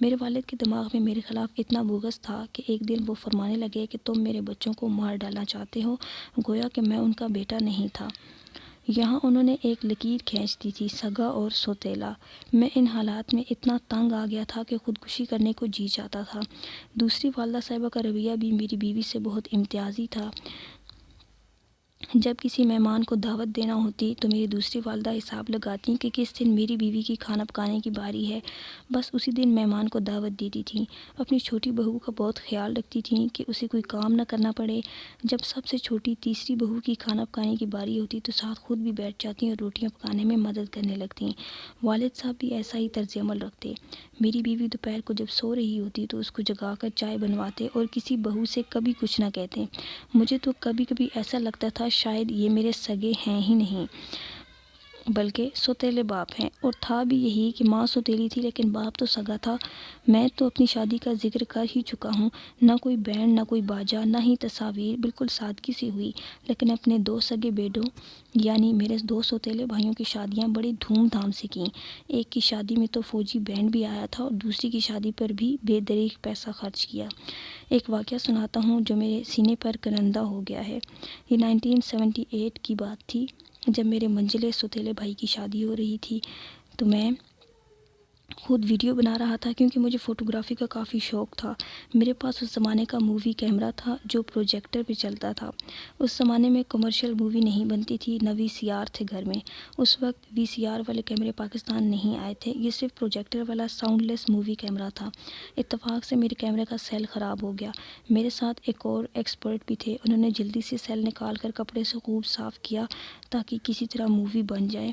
[SPEAKER 1] میرے والد کے دماغ میں میرے خلاف اتنا بغض تھا کہ ایک دن وہ فرمانے لگے کہ تم میرے بچوں کو مار ڈالنا چاہتے ہو، گویا کہ میں ان کا بیٹا نہیں تھا۔ یہاں انہوں نے ایک لکیر کھینچ دی تھی، سگا اور سوتیلا۔ میں ان حالات میں اتنا تنگ آ گیا تھا کہ خودکشی کرنے کو جی چاہتا تھا۔ دوسری والدہ صاحبہ کا رویہ بھی میری بیوی سے بہت امتیازی تھا۔ جب کسی مہمان کو دعوت دینا ہوتی تو میری دوسری والدہ حساب لگاتی کہ کس دن میری بیوی کی کھانا پکانے کی باری ہے، بس اسی دن مہمان کو دعوت دیتی تھیں۔ اپنی چھوٹی بہو کا بہت خیال رکھتی تھیں کہ اسے کوئی کام نہ کرنا پڑے۔ جب سب سے چھوٹی تیسری بہو کی کھانا پکانے کی باری ہوتی تو ساتھ خود بھی بیٹھ جاتی اور روٹیاں پکانے میں مدد کرنے لگتیں۔ والد صاحب بھی ایسا ہی طرز عمل رکھتے۔ میری بیوی دوپہر کو جب سو رہی ہوتی تو اس کو جگا کر چائے بنواتے اور کسی بہو سے کبھی کچھ نہ کہتے۔ مجھے تو کبھی کبھی ایسا لگتا تھا شاید یہ میرے سگے ہیں ہی نہیں، بلکہ سوتیلے باپ ہیں، اور تھا بھی یہی کہ ماں سوتیلی تھی لیکن باپ تو سگا تھا۔ میں تو اپنی شادی کا ذکر کر ہی چکا ہوں، نہ کوئی بینڈ، نہ کوئی باجا، نہ ہی تصاویر، بالکل سادگی سے ہوئی، لیکن اپنے 2 سگے بیٹوں یعنی میرے 2 سوتیلے بھائیوں کی شادیاں بڑی دھوم دھام سے کیں۔ ایک کی شادی میں تو فوجی بینڈ بھی آیا تھا اور دوسری کی شادی پر بھی بے دریغ پیسہ خرچ کیا۔ ایک واقعہ سناتا ہوں جو میرے سینے پر کرندہ ہو گیا ہے۔ یہ 1978 کی بات تھی، جب میرے منجلے سوتیلے بھائی کی شادی ہو رہی تھی تو میں خود ویڈیو بنا رہا تھا، کیونکہ مجھے فوٹوگرافی کا کافی شوق تھا۔ میرے پاس اس زمانے کا مووی کیمرہ تھا جو پروجیکٹر پہ چلتا تھا۔ اس زمانے میں کمرشل مووی نہیں بنتی تھی، نہ VCR تھے گھر میں۔ اس وقت VCR والے کیمرے پاکستان نہیں آئے تھے، یہ صرف پروجیکٹر والا ساؤنڈ لیس مووی کیمرہ تھا۔ اتفاق سے میرے کیمرے کا سیل خراب ہو گیا۔ میرے ساتھ ایک اور ایکسپرٹ بھی تھے، انہوں نے جلدی سے سیل نکال کر کپڑے سے خوب صاف کیا تاکہ کسی طرح مووی بن جائے،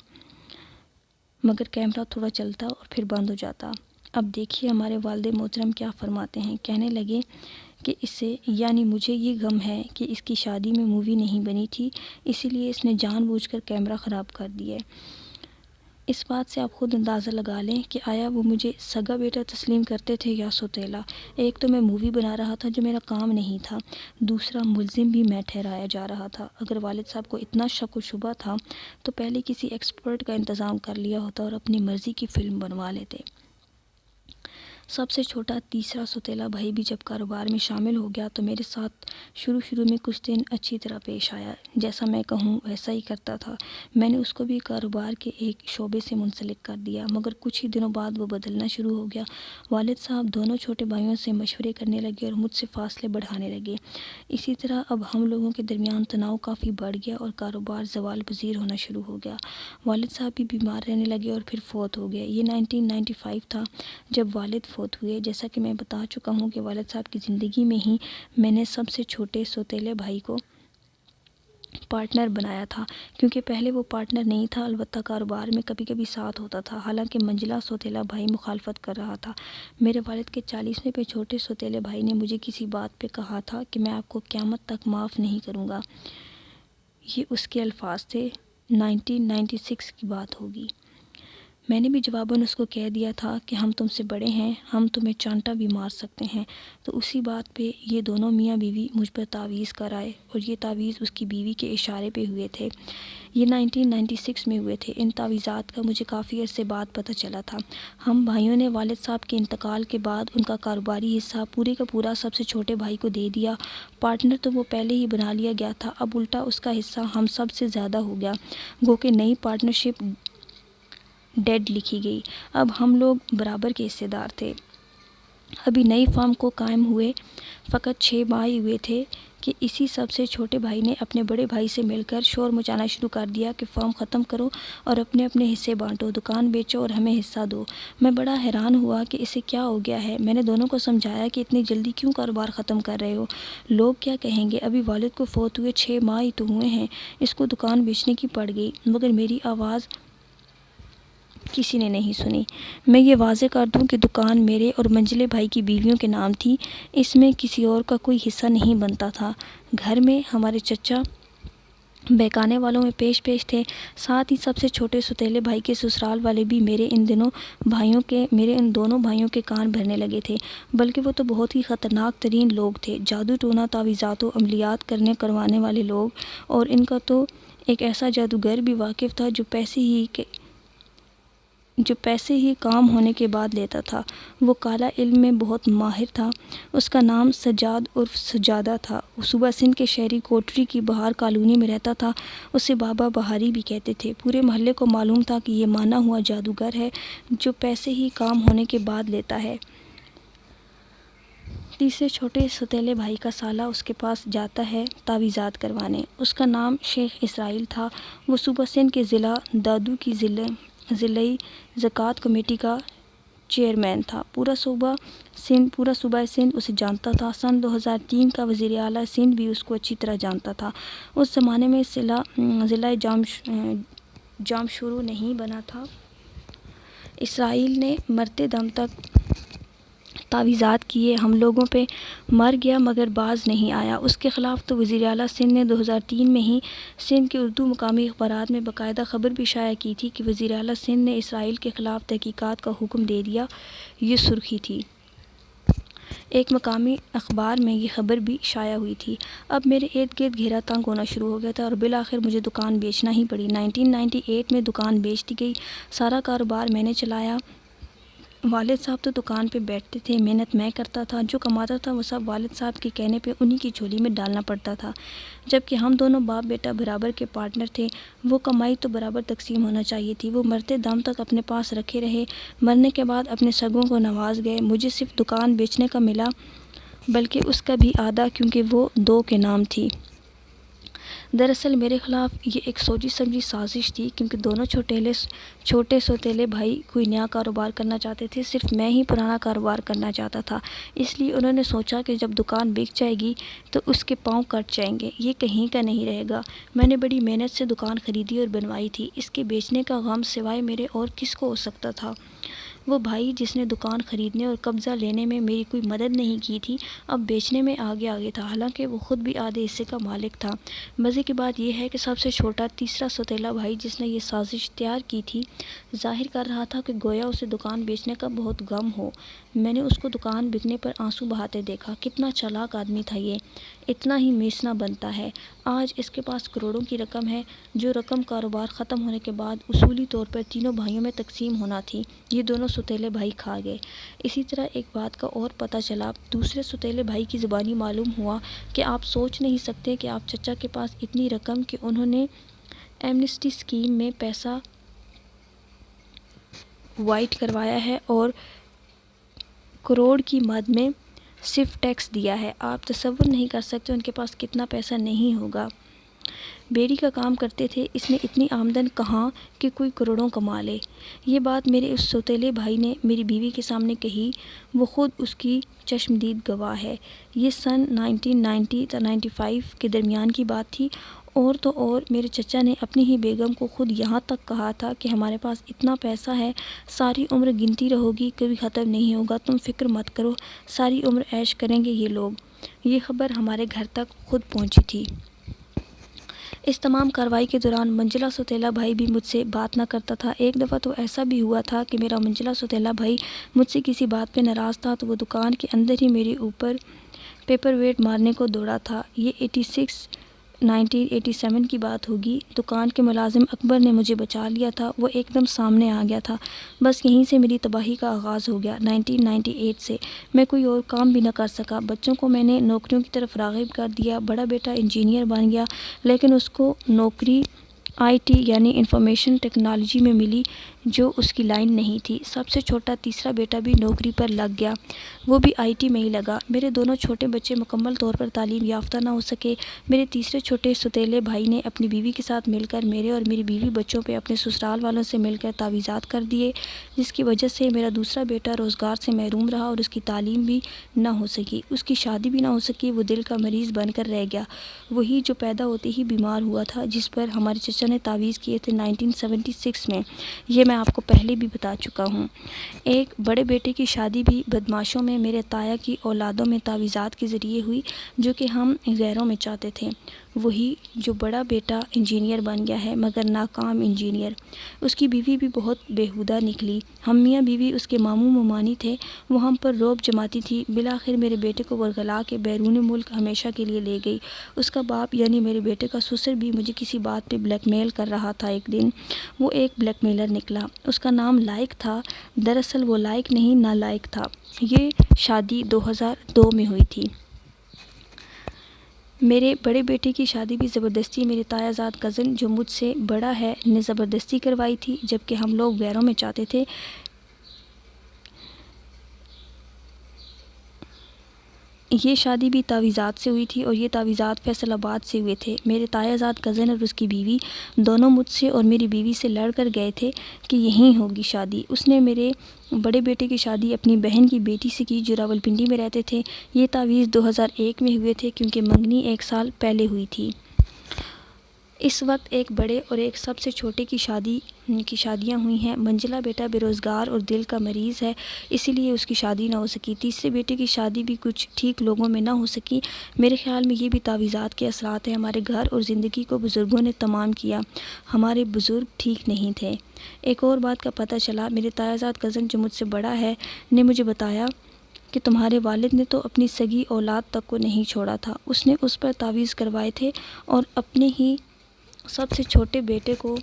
[SPEAKER 1] مگر کیمرہ تھوڑا چلتا اور پھر بند ہو جاتا۔ اب دیکھیے ہمارے والد محترم کیا فرماتے ہیں۔ کہنے لگے کہ اسے یعنی مجھے یہ غم ہے کہ اس کی شادی میں مووی نہیں بنی تھی، اسی لیے اس نے جان بوجھ کر کیمرہ خراب کر دیا ہے۔ اس بات سے آپ خود اندازہ لگا لیں کہ آیا وہ مجھے سگا بیٹا تسلیم کرتے تھے یا سوتیلا۔ ایک تو میں مووی بنا رہا تھا جو میرا کام نہیں تھا، دوسرا ملزم بھی میں ٹھہرایا جا رہا تھا۔ اگر والد صاحب کو اتنا شک و شبہ تھا تو پہلے کسی ایکسپرٹ کا انتظام کر لیا ہوتا اور اپنی مرضی کی فلم بنوا لیتے۔ سب سے چھوٹا تیسرا سوتیلا بھائی بھی جب کاروبار میں شامل ہو گیا تو میرے ساتھ شروع میں کچھ دن اچھی طرح پیش آیا، جیسا میں کہوں ویسا ہی کرتا تھا۔ میں نے اس کو بھی کاروبار کے ایک شعبے سے منسلک کر دیا، مگر کچھ ہی دنوں بعد وہ بدلنا شروع ہو گیا۔ والد صاحب دونوں چھوٹے بھائیوں سے مشورے کرنے لگے اور مجھ سے فاصلے بڑھانے لگے۔ اسی طرح اب ہم لوگوں کے درمیان تناؤ کافی بڑھ گیا اور کاروبار زوال پذیر ہونا شروع ہو گیا۔ والد صاحب بھی بیمار رہنے لگے اور پھر فوت ہو گئے۔ یہ 1995 تھا جب والد فوت ہوئے۔ جیسا کہ میں بتا چکا ہوں کہ والد صاحب کی زندگی میں ہی میں نے سب سے چھوٹے سوتیلے بھائی کو پارٹنر بنایا تھا، کیونکہ پہلے وہ پارٹنر نہیں تھا، البتہ کاروبار میں کبھی کبھی ساتھ ہوتا تھا، حالانکہ منجلا سوتیلا بھائی مخالفت کر رہا تھا۔ میرے والد کے 40ویں پہ چھوٹے سوتیلے بھائی نے مجھے کسی بات پہ کہا تھا کہ میں آپ کو قیامت تک معاف نہیں کروں گا۔ یہ اس کے الفاظ تھے۔ 1996 کی بات ہوگی۔ میں نے بھی جواباً اس کو کہہ دیا تھا کہ ہم تم سے بڑے ہیں، ہم تمہیں چانٹا بھی مار سکتے ہیں۔ تو اسی بات پہ یہ دونوں میاں بیوی مجھ پر تعویذ کر آئے، اور یہ تعویذ اس کی بیوی کے اشارے پہ ہوئے تھے۔ یہ 1996 میں ہوئے تھے۔ ان تعویذات کا مجھے کافی عرصے بعد پتہ چلا تھا۔ ہم بھائیوں نے والد صاحب کے انتقال کے بعد ان کا کاروباری حصہ پورے کا پورا سب سے چھوٹے بھائی کو دے دیا۔ پارٹنر تو وہ پہلے ہی بنا لیا گیا تھا، اب الٹا اس کا حصہ ہم سب سے زیادہ ہو گیا، گو کہ نئی پارٹنرشپ ڈیڈ لکھی گئی۔ اب ہم لوگ برابر کے حصے دار تھے۔ ابھی نئی فارم کو قائم ہوئے فقط 6 ماہ ہی ہوئے تھے کہ اسی سب سے چھوٹے بھائی نے اپنے بڑے بھائی سے مل کر شور مچانا شروع کر دیا کہ فارم ختم کرو اور اپنے اپنے حصے بانٹو، دکان بیچو اور ہمیں حصہ دو۔ میں بڑا حیران ہوا کہ اسے کیا ہو گیا ہے۔ میں نے دونوں کو سمجھایا کہ اتنی جلدی کیوں کاروبار ختم کر رہے ہو، لوگ کیا کہیں گے، ابھی والد کو فوت ہوئے 6 ماہ ہی تو ہوئے ہیں، اس کو دکان بیچنے کی پڑ گئی۔ مگر میری آواز کسی نے نہیں سنی۔ میں یہ واضح کر دوں کہ دکان میرے اور منجلے بھائی کی بیویوں کے نام تھی، اس میں کسی اور کا کوئی حصہ نہیں بنتا تھا۔ گھر میں ہمارے چچا بہکانے والوں میں پیش تھے، ساتھ ہی سب سے چھوٹے سوتیلے بھائی کے سسرال والے بھی میرے ان دونوں بھائیوں کے کان بھرنے لگے تھے، بلکہ وہ تو بہت ہی خطرناک ترین لوگ تھے، جادو ٹونا تعویذات و عملیات کروانے والے لوگ، اور ان کا تو ایک ایسا جادوگر بھی واقف تھا جو پیسے ہی کام ہونے کے بعد لیتا تھا۔ وہ کالا علم میں بہت ماہر تھا۔ اس کا نام سجاد عرف سجادہ تھا۔ وہ صوبہ سندھ کے شہری کوٹری کی بہار کالونی میں رہتا تھا۔ اسے بابا بہاری بھی کہتے تھے۔ پورے محلے کو معلوم تھا کہ یہ مانا ہوا جادوگر ہے جو پیسے ہی کام ہونے کے بعد لیتا ہے۔ تیسرے چھوٹے سوتیلے بھائی کا سالہ اس کے پاس جاتا ہے تعویذات کروانے۔ اس کا نام شیخ اسرائیل تھا۔ وہ صوبہ سندھ کے ضلع دادو کی ضلعی زکوٰۃ کمیٹی کا چیئرمین تھا۔ پورا صوبہ سندھ اسے جانتا تھا۔ سن 2003 کا وزیر اعلیٰ سندھ بھی اس کو اچھی طرح جانتا تھا۔ اس زمانے میں ضلع جام شروع نہیں بنا تھا۔ اسرائیل نے مرتے دم تک تعویذات کیے، ہم لوگوں پہ مر گیا مگر باز نہیں آیا۔ اس کے خلاف تو وزیر اعلیٰ سندھ نے 2003 میں ہی سندھ کے اردو مقامی اخبارات میں باقاعدہ خبر بھی شائع کی تھی کہ وزیر اعلیٰ سندھ نے اسرائیل کے خلاف تحقیقات کا حکم دے دیا۔ یہ سرخی تھی۔ ایک مقامی اخبار میں یہ خبر بھی شائع ہوئی تھی۔ اب میرے ارد گرد گھیرا تنگ ہونا شروع ہو گیا تھا اور بالآخر مجھے دکان بیچنا ہی پڑی۔ 1998 میں دکان بیچ دی گئی۔ سارا کاروبار میں نے چلایا۔ والد صاحب تو دکان پہ بیٹھتے تھے، محنت میں کرتا تھا، جو کماتا تھا وہ سب والد صاحب کے کہنے پہ انہی کی جھولی میں ڈالنا پڑتا تھا۔ جبکہ ہم دونوں باپ بیٹا برابر کے پارٹنر تھے، وہ کمائی تو برابر تقسیم ہونا چاہیے تھی۔ وہ مرتے دم تک اپنے پاس رکھے رہے، مرنے کے بعد اپنے سگوں کو نواز گئے۔ مجھے صرف دکان بیچنے کا ملا، بلکہ اس کا بھی آدھا، کیونکہ وہ 2 کے نام تھی۔ دراصل میرے خلاف یہ ایک سوچی سمجھی سازش تھی، کیونکہ دونوں چھوٹے سوتیلے بھائی کوئی نیا کاروبار کرنا چاہتے تھے، صرف میں ہی پرانا کاروبار کرنا چاہتا تھا۔ اس لیے انہوں نے سوچا کہ جب دکان بک جائے گی تو اس کے پاؤں کٹ جائیں گے، یہ کہیں کا نہیں رہے گا۔ میں نے بڑی محنت سے دکان خریدی اور بنوائی تھی، اس کے بیچنے کا غم سوائے میرے اور کس کو ہو سکتا تھا۔ وہ بھائی جس نے دکان خریدنے اور قبضہ لینے میں میری کوئی مدد نہیں کی تھی، اب بیچنے میں آگے تھا، حالانکہ وہ خود بھی آدھے حصے کا مالک تھا۔ مزے کی بات یہ ہے کہ سب سے چھوٹا تیسرا سوتیلا بھائی جس نے یہ سازش تیار کی تھی، ظاہر کر رہا تھا کہ گویا اسے دکان بیچنے کا بہت غم ہو۔ میں نے اس کو دکان بکنے پر آنسو بہاتے دیکھا۔ کتنا چالاک آدمی تھا یہ، اتنا ہی میسنا بنتا ہے۔ آج اس کے پاس کروڑوں کی رقم ہے، جو رقم کاروبار ختم ہونے کے بعد اصولی طور پر تینوں بھائیوں میں تقسیم ہونا تھی، یہ دونوں سوتیلے بھائی کھا گئے۔ اسی طرح ایک بات کا اور پتہ چلا، دوسرے سوتیلے بھائی کی زبانی معلوم ہوا کہ آپ سوچ نہیں سکتے کہ آپ چچا کے پاس اتنی رقم کہ انہوں نے ایمنسٹی اسکیم میں پیسہ وائٹ کروایا ہے اور کروڑ کی مد میں صرف ٹیکس دیا ہے۔ آپ تصور نہیں کر سکتے ان کے پاس کتنا پیسہ نہیں ہوگا۔ بیڑی کا کام کرتے تھے، اس میں اتنی آمدن کہاں کہ کوئی کروڑوں کما لے۔ یہ بات میرے اس سوتیلے بھائی نے میری بیوی کے سامنے کہی، وہ خود اس کی چشمدید گواہ ہے۔ یہ سن 1990 تا 95 کے درمیان کی بات تھی۔ اور تو اور میرے چچا نے اپنی ہی بیگم کو خود یہاں تک کہا تھا کہ ہمارے پاس اتنا پیسہ ہے، ساری عمر گنتی رہو گی، کبھی ختم نہیں ہوگا، تم فکر مت کرو، ساری عمر عیش کریں گے یہ لوگ۔ یہ خبر ہمارے گھر تک خود پہنچی تھی۔ اس تمام کارروائی کے دوران منجلا سوتیلا بھائی بھی مجھ سے بات نہ کرتا تھا۔ ایک دفعہ تو ایسا بھی ہوا تھا کہ میرا منجلا سوتیلا بھائی مجھ سے کسی بات پہ ناراض تھا تو وہ دکان کے اندر ہی میرے اوپر پیپر ویٹ مارنے کو دوڑا تھا۔ یہ 1987 کی بات ہوگی۔ دکان کے ملازم اکبر نے مجھے بچا لیا تھا، وہ ایک دم سامنے آ گیا تھا۔ بس یہیں سے میری تباہی کا آغاز ہو گیا۔ 1998 سے میں کوئی اور کام بھی نہ کر سکا۔ بچوں کو میں نے نوکریوں کی طرف راغب کر دیا۔ بڑا بیٹا انجینئر بن گیا، لیکن اس کو نوکری آئی ٹی یعنی انفارمیشن ٹیکنالوجی میں ملی، جو اس کی لائن نہیں تھی۔ سب سے چھوٹا تیسرا بیٹا بھی نوکری پر لگ گیا، وہ بھی آئی ٹی میں ہی لگا۔ میرے دونوں چھوٹے بچے مکمل طور پر تعلیم یافتہ نہ ہو سکے۔ میرے تیسرے چھوٹے سوتیلے بھائی نے اپنی بیوی کے ساتھ مل کر میرے اور میری بیوی بچوں پہ اپنے سسرال والوں سے مل کر تعویذات کر دیے، جس کی وجہ سے میرا دوسرا بیٹا روزگار سے محروم رہا اور اس کی تعلیم بھی نہ ہو سکی، اس کی شادی بھی نہ ہو سکی، وہ دل کا مریض بن کر رہ گیا، وہی جو پیدا ہوتے ہی بیمار ہوا تھا، جس پر ہمارے چچا نے تعویذ کیے تھے 1976 میں۔ یہ میں آپ کو پہلے بھی بتا چکا ہوں۔ ایک بڑے بیٹے کی شادی بھی بدماشوں میں میرے تایا کی اولادوں میں تعویذات کے ذریعے ہوئی، جو کہ ہم غیروں میں چاہتے تھے، وہی جو بڑا بیٹا انجینئر بن گیا ہے، مگر ناکام انجینئر۔ اس کی بیوی بھی بہت بیہودہ نکلی۔ ہم میاں بیوی اس کے ماموں ممانی تھے، وہ ہم پر رعب جماتی تھی۔ بالآخر میرے بیٹے کو ورغلا کے بیرون ملک ہمیشہ کے لیے لے گئی۔ اس کا باپ یعنی میرے بیٹے کا سسر بھی مجھے کسی بات پہ بلیک میل کر رہا تھا۔ ایک دن وہ ایک بلیک میلر نکلا، اس کا نام لائق تھا، دراصل وہ لائق نہیں نالائق تھا۔ یہ شادی 2002 میں ہوئی تھی۔ میرے بڑے بیٹے کی شادی بھی زبردستی میرے تایا زاد کزن جو مجھ سے بڑا ہے نے زبردستی کروائی تھی، جبکہ ہم لوگ غیروں میں چاہتے تھے۔ یہ شادی بھی تعویذات سے ہوئی تھی اور یہ تعویذات فیصل آباد سے ہوئے تھے۔ میرے تایا زاد کزن اور اس کی بیوی دونوں مجھ سے اور میری بیوی سے لڑ کر گئے تھے کہ یہیں ہوگی شادی۔ اس نے میرے بڑے بیٹے کی شادی اپنی بہن کی بیٹی سے کی جو راولپنڈی میں رہتے تھے۔ یہ تعویذ 2001 میں ہوئے تھے کیونکہ منگنی 1 سال پہلے ہوئی تھی۔ اس وقت ایک بڑے اور ایک سب سے چھوٹے کی شادیاں ہوئی ہیں۔ منجلا بیٹا بے روزگار اور دل کا مریض ہے، اسی لیے اس کی شادی نہ ہو سکی۔ تیسرے بیٹے کی شادی بھی کچھ ٹھیک لوگوں میں نہ ہو سکی۔ میرے خیال میں یہ بھی تعویذات کے اثرات ہیں۔ ہمارے گھر اور زندگی کو بزرگوں نے تمام کیا، ہمارے بزرگ ٹھیک نہیں تھے۔ ایک اور بات کا پتہ چلا، میرے تایا زاد کزن جو مجھ سے بڑا ہے نے مجھے بتایا کہ تمہارے والد نے تو اپنی سگی اولاد تک کو نہیں چھوڑا تھا، اس نے اس پر تعویذ کروائے تھے اور اپنے ہی سب سے چھوٹے بیٹے کو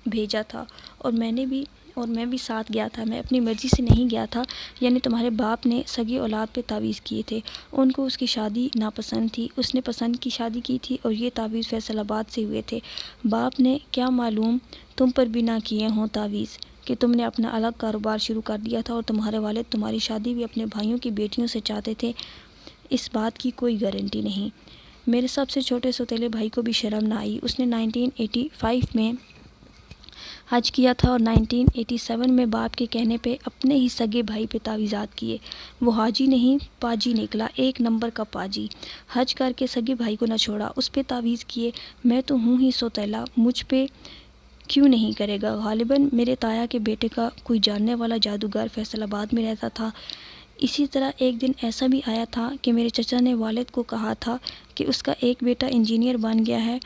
[SPEAKER 1] بھیجا تھا، اور میں بھی ساتھ گیا تھا۔ میں اپنی مرضی سے نہیں گیا تھا، یعنی تمہارے باپ نے سگی اولاد پہ تعویذ کیے تھے، ان کو اس کی شادی ناپسند تھی، اس نے پسند کی شادی کی تھی اور یہ تعویذ فیصل آباد سے ہوئے تھے۔ باپ نے کیا معلوم تم پر بھی نہ کیے ہوں تعویذ، کہ تم نے اپنا الگ کاروبار شروع کر دیا تھا اور تمہارے والد تمہاری شادی بھی اپنے بھائیوں کی بیٹیوں سے چاہتے تھے، اس بات کی کوئی گارنٹی نہیں۔ میرے سب سے چھوٹے سوتیلے بھائی کو بھی شرم نہ آئی، اس نے 1985 میں حج کیا تھا اور 1987 میں باپ کے کہنے پہ اپنے ہی سگے بھائی پہ تعویذات کیے۔ وہ حاجی نہیں پاجی نکلا، 1 نمبر کا پاجی۔ حج کر کے سگے بھائی کو نہ چھوڑا، اس پہ تعویذ کیے۔ میں تو ہوں ہی سوتیلا، مجھ پہ کیوں نہیں کرے گا؟ غالباً میرے تایا کے بیٹے کا کوئی جاننے والا جادوگر فیصل آباد میں رہتا تھا۔ اسی طرح ایک دن ایسا بھی آیا تھا کہ میرے چچا نے والد کو کہا تھا کہ اس کا ایک بیٹا انجینئر بن گیا ہے،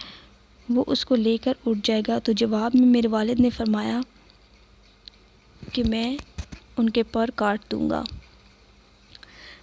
[SPEAKER 1] وہ اس کو لے کر اٹھ جائے گا، تو جواب میں میرے والد نے فرمایا کہ میں ان کے پر کاٹ دوں گا۔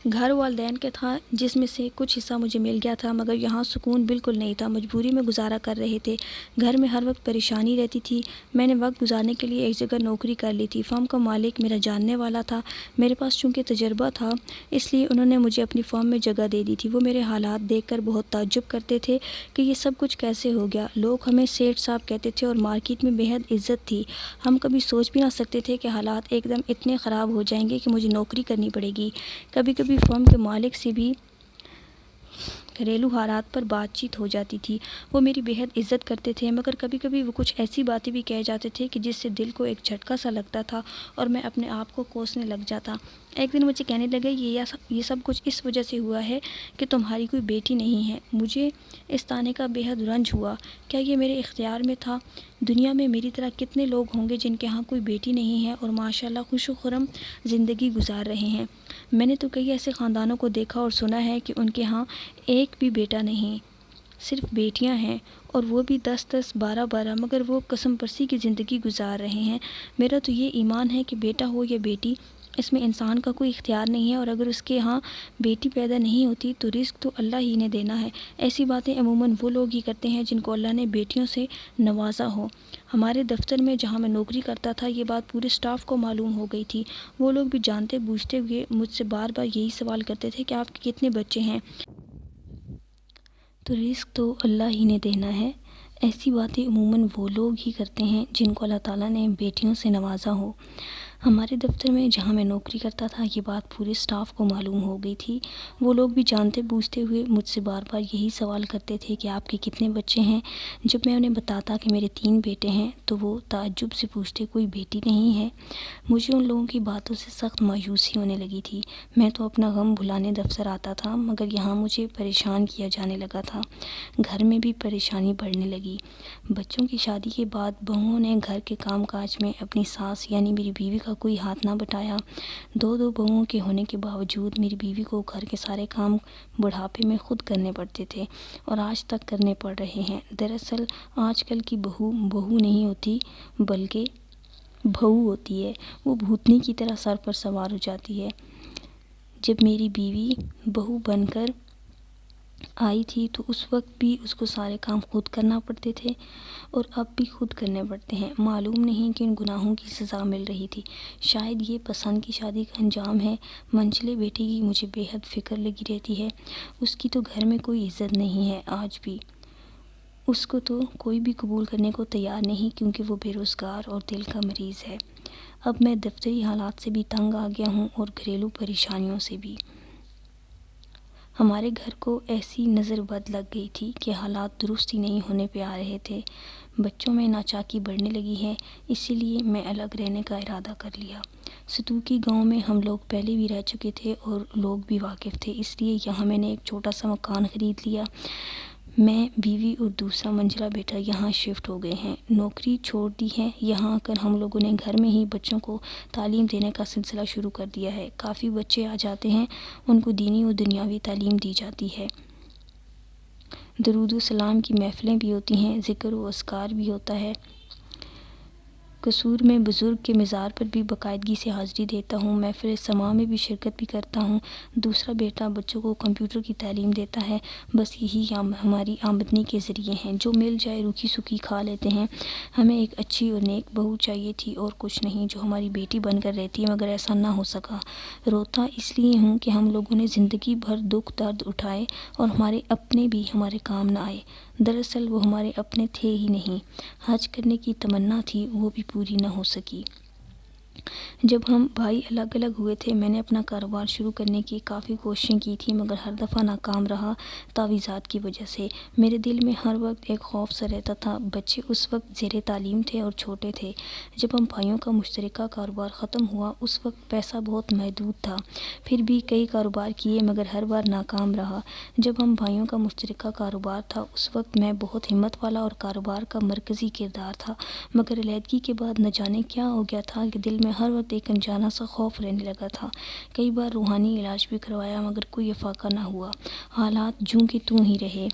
[SPEAKER 1] گھر والدین کا تھا جس میں سے کچھ حصہ مجھے مل گیا تھا، مگر یہاں سکون بالکل نہیں تھا، مجبوری میں گزارا کر رہے تھے۔ گھر میں ہر وقت پریشانی رہتی تھی۔ میں نے وقت گزارنے کے لیے ایک جگہ نوکری کر لی تھی۔ فرم کا مالک میرا جاننے والا تھا، میرے پاس چونکہ تجربہ تھا اس لیے انہوں نے مجھے اپنی فرم میں جگہ دے دی تھی۔ وہ میرے حالات دیکھ کر بہت تعجب کرتے تھے کہ یہ سب کچھ کیسے ہو گیا۔ لوگ ہمیں سیٹھ صاحب کہتے تھے اور مارکیٹ میں بے حد عزت تھی۔ ہم کبھی سوچ بھی نہ سکتے تھے کہ حالات ایک دم اتنے خراب ہو جائیں گے کہ مجھے نوکری کرنی پڑے گی۔ کبھی کبھی فرم کے مالک سے بھی گھریلو حالات پر بات چیت ہو جاتی تھی۔ وہ میری بےحد عزت کرتے تھے، مگر کبھی کبھی وہ کچھ ایسی باتیں بھی کہہ جاتے تھے کہ جس سے دل کو ایک جھٹکا سا لگتا تھا اور میں اپنے آپ کو کوسنے لگ جاتا۔ ایک دن مجھے کہنے لگے، یہ سب کچھ اس وجہ سے ہوا ہے کہ تمہاری کوئی بیٹی نہیں ہے۔ مجھے اس طعنے کا بےحد رنج ہوا۔ کیا یہ میرے اختیار میں تھا؟ دنیا میں میری طرح کتنے لوگ ہوں گے جن کے ہاں کوئی بیٹی نہیں ہے اور ماشاءاللہ خوش و خرم زندگی گزار رہے ہیں۔ میں نے تو کئی ایسے خاندانوں کو دیکھا اور سنا ہے کہ ان کے ہاں ایک بھی بیٹا نہیں، صرف بیٹیاں ہیں، اور وہ بھی 10-10 12-12، مگر وہ قسم پرسی کی زندگی گزار رہے ہیں۔ میرا تو یہ ایمان ہے کہ بیٹا ہو یا بیٹی، اس میں انسان کا کوئی اختیار نہیں ہے، اور اگر اس کے ہاں بیٹی پیدا نہیں ہوتی تو رزق تو اللہ ہی نے دینا ہے۔ ایسی باتیں عموماً وہ لوگ ہی کرتے ہیں جن کو اللہ نے بیٹیوں سے نوازا ہو۔ ہمارے دفتر میں جہاں میں نوکری کرتا تھا، یہ بات پورے سٹاف کو معلوم ہو گئی تھی۔ وہ لوگ بھی جانتے بوجھتے ہوئے مجھ سے بار بار یہی سوال کرتے تھے کہ آپ کے کتنے بچے ہیں؟ تو رزق تو اللہ ہی نے دینا ہے۔ ایسی باتیں عموماً وہ لوگ ہی کرتے ہیں جن کو اللہ تعالیٰ نے بیٹیوں سے نوازا ہو۔ ہمارے دفتر میں جہاں میں نوکری کرتا تھا، یہ بات پورے سٹاف کو معلوم ہو گئی تھی۔ وہ لوگ بھی جانتے بوجھتے ہوئے مجھ سے بار بار یہی سوال کرتے تھے کہ آپ کے کتنے بچے ہیں؟ جب میں انہیں بتاتا کہ میرے 3 بیٹے ہیں تو وہ تعجب سے پوچھتے، کوئی بیٹی نہیں ہے؟ مجھے ان لوگوں کی باتوں سے سخت مایوسی ہونے لگی تھی۔ میں تو اپنا غم بھلانے دفتر آتا تھا، مگر یہاں مجھے پریشان کیا جانے لگا تھا۔ گھر میں بھی پریشانی بڑھنے لگی۔ بچوں کی شادی کے بعد بہوؤں نے گھر کے کام کاج میں اپنی ساس یعنی میری بیوی کا کوئی ہاتھ نہ بٹایا۔ 2 بہوؤں کے ہونے کے باوجود میری بیوی کو گھر کے سارے کام بڑھاپے میں خود کرنے پڑتے تھے اور آج تک کرنے پڑ رہے ہیں۔ دراصل آج کل کی بہو نہیں ہوتی بلکہ بہو ہوتی ہے۔ وہ بھوتنی کی طرح سر پر سوار ہو جاتی ہے۔ جب میری بیوی بہو بن کر آئی تھی تو اس وقت بھی اس کو سارے کام خود کرنا پڑتے تھے اور اب بھی خود کرنے پڑتے ہیں۔ معلوم نہیں کن گناہوں کی سزا مل رہی تھی۔ شاید یہ پسند کی شادی کا انجام ہے۔ منجلے بیٹے کی مجھے بے حد فکر لگی رہتی ہے۔ اس کی تو گھر میں کوئی عزت نہیں ہے آج بھی۔ اس کو تو کوئی بھی قبول کرنے کو تیار نہیں کیونکہ وہ بے روزگار اور دل کا مریض ہے۔ اب میں دفتری حالات سے بھی تنگ آ گیا ہوں اور گھریلو پریشانیوں سے بھی۔ ہمارے گھر کو ایسی نظر بد لگ گئی تھی کہ حالات درست ہی نہیں ہونے پہ آ رہے تھے۔ بچوں میں ناچاکی بڑھنے لگی ہے، اسی لیے میں الگ رہنے کا ارادہ کر لیا۔ ستوکی گاؤں میں ہم لوگ پہلے بھی رہ چکے تھے اور لوگ بھی واقف تھے، اس لیے یہاں میں نے ایک چھوٹا سا مکان خرید لیا۔ میں، بیوی اور دوسرا منجلا بیٹا یہاں شفٹ ہو گئے ہیں۔ نوکری چھوڑ دی ہے۔ یہاں آ کر ہم لوگوں نے گھر میں ہی بچوں کو تعلیم دینے کا سلسلہ شروع کر دیا ہے۔ کافی بچے آ جاتے ہیں، ان کو دینی و دنیاوی تعلیم دی جاتی ہے۔ درود و سلام کی محفلیں بھی ہوتی ہیں، ذکر و اذکار بھی ہوتا ہے۔ قصور میں بزرگ کے مزار پر بھی باقاعدگی سے حاضری دیتا ہوں۔ محفل سماع میں بھی شرکت بھی کرتا ہوں۔ دوسرا بیٹا بچوں کو کمپیوٹر کی تعلیم دیتا ہے۔ بس یہی ہماری آمدنی کے ذریعے ہیں، جو مل جائے روکھی سکھی کھا لیتے ہیں۔ ہمیں ایک اچھی اور نیک بہو چاہیے تھی اور کچھ نہیں، جو ہماری بیٹی بن کر رہتی ہے، مگر ایسا نہ ہو سکا۔ روتا اس لیے ہوں کہ ہم لوگوں نے زندگی بھر دکھ درد اٹھائے اور ہمارے اپنے بھی ہمارے کام نہ آئے۔ دراصل وہ ہمارے اپنے تھے ہی نہیں۔ حج کرنے کی تمنا تھی، وہ بھی پوری نہ ہو سکی۔ جب ہم بھائی الگ الگ ہوئے تھے، میں نے اپنا کاروبار شروع کرنے کی کافی کوششیں کی تھیں، مگر ہر دفعہ ناکام رہا، تعویذات کی وجہ سے۔ میرے دل میں ہر وقت ایک خوف سا رہتا تھا۔ بچے اس وقت زیر تعلیم تھے اور چھوٹے تھے۔ جب ہم بھائیوں کا مشترکہ کاروبار ختم ہوا، اس وقت پیسہ بہت محدود تھا۔ پھر بھی کئی کاروبار کیے مگر ہر بار ناکام رہا۔ جب ہم بھائیوں کا مشترکہ کاروبار تھا، اس وقت میں بہت ہمت والا اور کاروبار کا مرکزی کردار تھا، مگر علیحدگی کے بعد نہ جانے کیا ہو گیا تھا کہ دل میں ہر وقت ایک انجانا سا خوف رہنے لگا تھا۔ کئی بار روحانی علاج بھی کروایا مگر کوئی افاقہ نہ ہوا۔ حالات جوں کے توں ہی رہے۔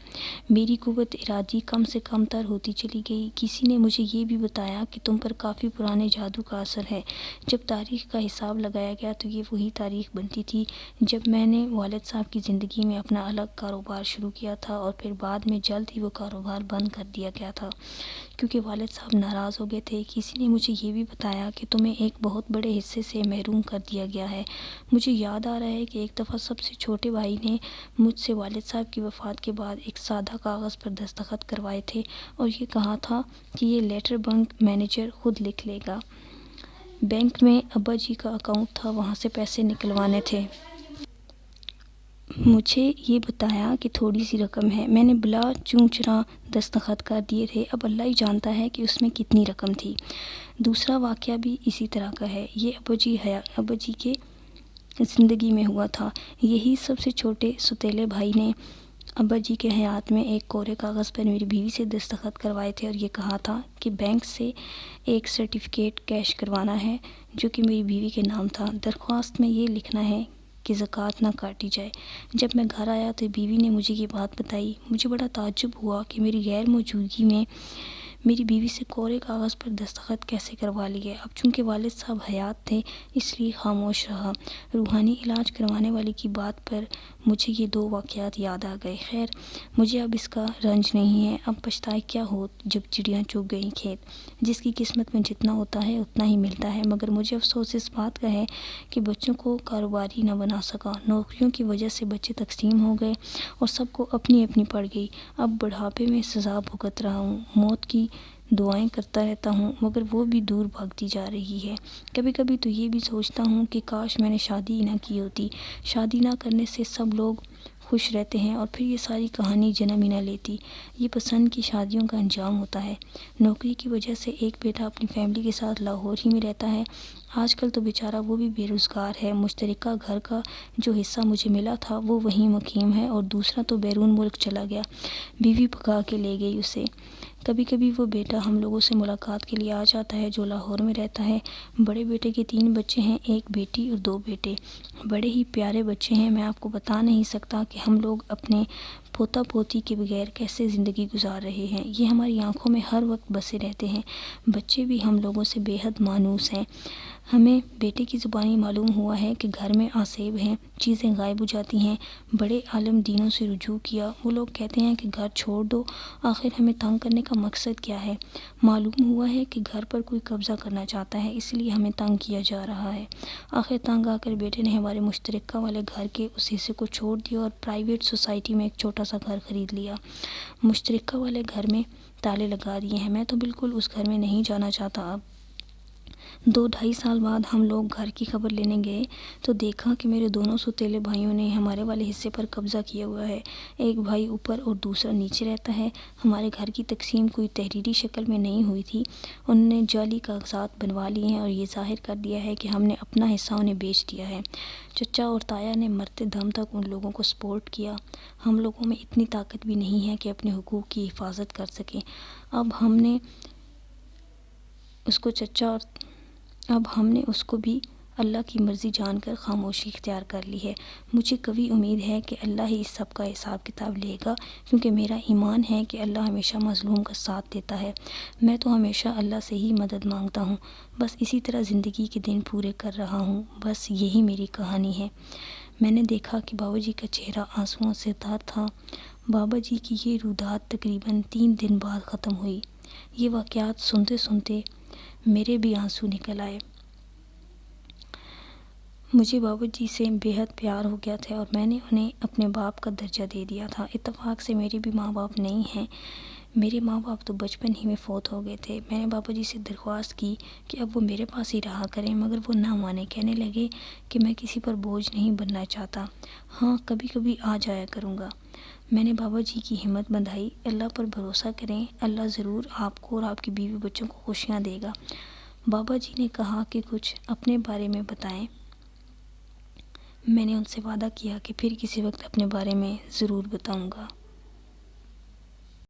[SPEAKER 1] میری قوت ارادی کم سے کم تر ہوتی چلی گئی۔ کسی نے مجھے یہ بھی بتایا کہ تم پر کافی پرانے جادو کا اثر ہے۔ جب تاریخ کا حساب لگایا گیا تو یہ وہی تاریخ بنتی تھی جب میں نے والد صاحب کی زندگی میں اپنا الگ کاروبار شروع کیا تھا، اور پھر بعد میں جلد ہی وہ کاروبار بند کر دیا گیا تھا کیونکہ والد صاحب ناراض ہو گئے تھے۔ کسی نے مجھے یہ بھی بتایا کہ تمہیں ایک بہت بڑے حصے سے محروم کر دیا گیا ہے۔ مجھے یاد آ رہا ہے کہ ایک دفعہ سب سے چھوٹے بھائی نے مجھ سے والد صاحب کی وفات کے بعد ایک سادہ کاغذ پر دستخط کروائے تھے اور یہ کہا تھا کہ یہ لیٹر بینک مینیجر خود لکھ لے گا۔ بینک میں ابا جی کا اکاؤنٹ تھا، وہاں سے پیسے نکلوانے تھے۔ مجھے یہ بتایا کہ تھوڑی سی رقم ہے، میں نے بلا چوں چرا دستخط کر دیے تھے، اب اللہ ہی جانتا ہے کہ اس میں کتنی رقم تھی۔ دوسرا واقعہ بھی اسی طرح کا ہے، یہ ابا جی کے زندگی میں ہوا تھا۔ یہی سب سے چھوٹے ستیلے بھائی نے ابا جی کے حیات میں ایک کورے کاغذ پر میری بیوی سے دستخط کروائے تھے اور یہ کہا تھا کہ بینک سے ایک سرٹیفکیٹ کیش کروانا ہے جو کہ میری بیوی کے نام تھا۔ درخواست میں یہ لکھنا ہے کہ زکوٰۃ نہ کاٹی جائے۔ جب میں گھر آیا تو بیوی نے مجھے یہ بات بتائی۔ مجھے بڑا تعجب ہوا کہ میری غیر موجودگی میں میری بیوی سے کورے کاغذ پر دستخط کیسے کروا لیے۔ اب چونکہ والد صاحب حیات تھے اس لیے خاموش رہا۔ روحانی علاج کروانے والے کی بات پر مجھے یہ دو واقعات یاد آ گئے۔ خیر، مجھے اب اس کا رنج نہیں ہے، اب پچھتائے کیا ہو جب چڑیاں چگ گئیں کھیت۔ جس کی قسمت میں جتنا ہوتا ہے اتنا ہی ملتا ہے، مگر مجھے افسوس اس بات کا ہے کہ بچوں کو کاروباری نہ بنا سکا۔ نوکریوں کی وجہ سے بچے تقسیم ہو گئے اور سب کو اپنی اپنی پڑ گئی۔ اب بڑھاپے میں سزا بھگت رہا ہوں، موت کی دعائیں کرتا رہتا ہوں مگر وہ بھی دور بھاگتی جا رہی ہے۔ کبھی کبھی تو یہ بھی سوچتا ہوں کہ کاش میں نے شادی ہی نہ کی ہوتی۔ شادی نہ کرنے سے سب لوگ خوش رہتے ہیں اور پھر یہ ساری کہانی جنم ہی نہ لیتی۔ یہ پسند کی شادیوں کا انجام ہوتا ہے۔ نوکری کی وجہ سے ایک بیٹا اپنی فیملی کے ساتھ لاہور ہی میں رہتا ہے۔ آج کل تو بیچارہ وہ بھی بے روزگار ہے۔ مشترکہ گھر کا جو حصہ مجھے ملا تھا وہ وہیں مقیم ہے اور دوسرا تو بیرون ملک چلا گیا، بیوی بھگا کے لے گئی اسے۔ کبھی کبھی وہ بیٹا ہم لوگوں سے ملاقات کے لیے آ جاتا ہے جو لاہور میں رہتا ہے۔ بڑے بیٹے کے 3 بچے ہیں، ایک بیٹی اور 2 بیٹے، بڑے ہی پیارے بچے ہیں۔ میں آپ کو بتا نہیں سکتا کہ ہم لوگ اپنے پوتا پوتی کے بغیر کیسے زندگی گزار رہے ہیں۔ یہ ہماری آنکھوں میں ہر وقت بسے رہتے ہیں۔ بچے بھی ہم لوگوں سے بے حد مانوس ہیں۔ ہمیں بیٹے کی زبانی معلوم ہوا ہے کہ گھر میں آسیب ہیں، چیزیں غائب ہو جاتی ہیں۔ بڑے عالم دینوں سے رجوع کیا، وہ لوگ کہتے ہیں کہ گھر چھوڑ دو، آخر ہمیں تنگ کرنے کا مقصد کیا ہے؟ معلوم ہوا ہے کہ گھر پر کوئی قبضہ کرنا چاہتا ہے، اس لیے ہمیں تنگ کیا جا رہا ہے۔ آخر تنگ آ کر بیٹے نے ہمارے مشترکہ والے گھر کے اس حصے کو چھوڑ دیا اور پرائیویٹ سوسائٹی میں ایک چھوٹا سا گھر خرید لیا۔ مشترکہ والے گھر میں تالے لگا دیے ہیں، میں تو بالکل اس گھر میں نہیں جانا چاہتا۔ اب 2-2.5 سال بعد ہم لوگ گھر کی خبر لینے گئے تو دیکھا کہ میرے دونوں سوتیلے بھائیوں نے ہمارے والے حصے پر قبضہ کیا ہوا ہے۔ ایک بھائی اوپر اور دوسرا نیچے رہتا ہے۔ ہمارے گھر کی تقسیم کوئی تحریری شکل میں نہیں ہوئی تھی، انہوں نے جعلی کاغذات بنوا لیے ہیں اور یہ ظاہر کر دیا ہے کہ ہم نے اپنا حصہ انہیں بیچ دیا ہے۔ چچا اور تایا نے مرتے دم تک ان لوگوں کو سپورٹ کیا۔ ہم لوگوں میں اتنی طاقت بھی نہیں ہے کہ اپنے حقوق کی حفاظت کر سکیں۔ اب ہم نے اس کو بھی اللہ کی مرضی جان کر خاموشی اختیار کر لی ہے۔ مجھے قوی امید ہے کہ اللہ ہی اس سب کا حساب کتاب لے گا، کیونکہ میرا ایمان ہے کہ اللہ ہمیشہ مظلوم کا ساتھ دیتا ہے۔ میں تو ہمیشہ اللہ سے ہی مدد مانگتا ہوں، بس اسی طرح زندگی کے دن پورے کر رہا ہوں۔ بس یہی میری کہانی ہے۔ میں نے دیکھا کہ بابا جی کا چہرہ آنسوؤں سے تر تھا۔ بابا جی کی یہ روداد تقریباً 3 دن بعد ختم ہوئی۔ یہ واقعات سنتے سنتے میرے بھی آنسو نکل آئے۔ مجھے بابا جی سے بے حد پیار ہو گیا تھا اور میں نے انہیں اپنے باپ کا درجہ دے دیا تھا۔ اتفاق سے میرے بھی ماں باپ نہیں ہیں، میرے ماں باپ تو بچپن ہی میں فوت ہو گئے تھے۔ میں نے بابا جی سے درخواست کی کہ اب وہ میرے پاس ہی رہا کریں، مگر وہ نہ مانے، کہنے لگے کہ میں کسی پر بوجھ نہیں بننا چاہتا، ہاں کبھی کبھی آ جایا کروں گا۔ میں نے بابا جی کی ہمت بندھائی، اللہ پر بھروسہ کریں، اللہ ضرور آپ کو اور آپ کی بیوی بچوں کو خوشیاں دے گا۔ بابا جی نے کہا کہ کچھ اپنے بارے میں بتائیں۔ میں نے ان سے وعدہ کیا کہ پھر کسی وقت اپنے بارے میں ضرور بتاؤں گا۔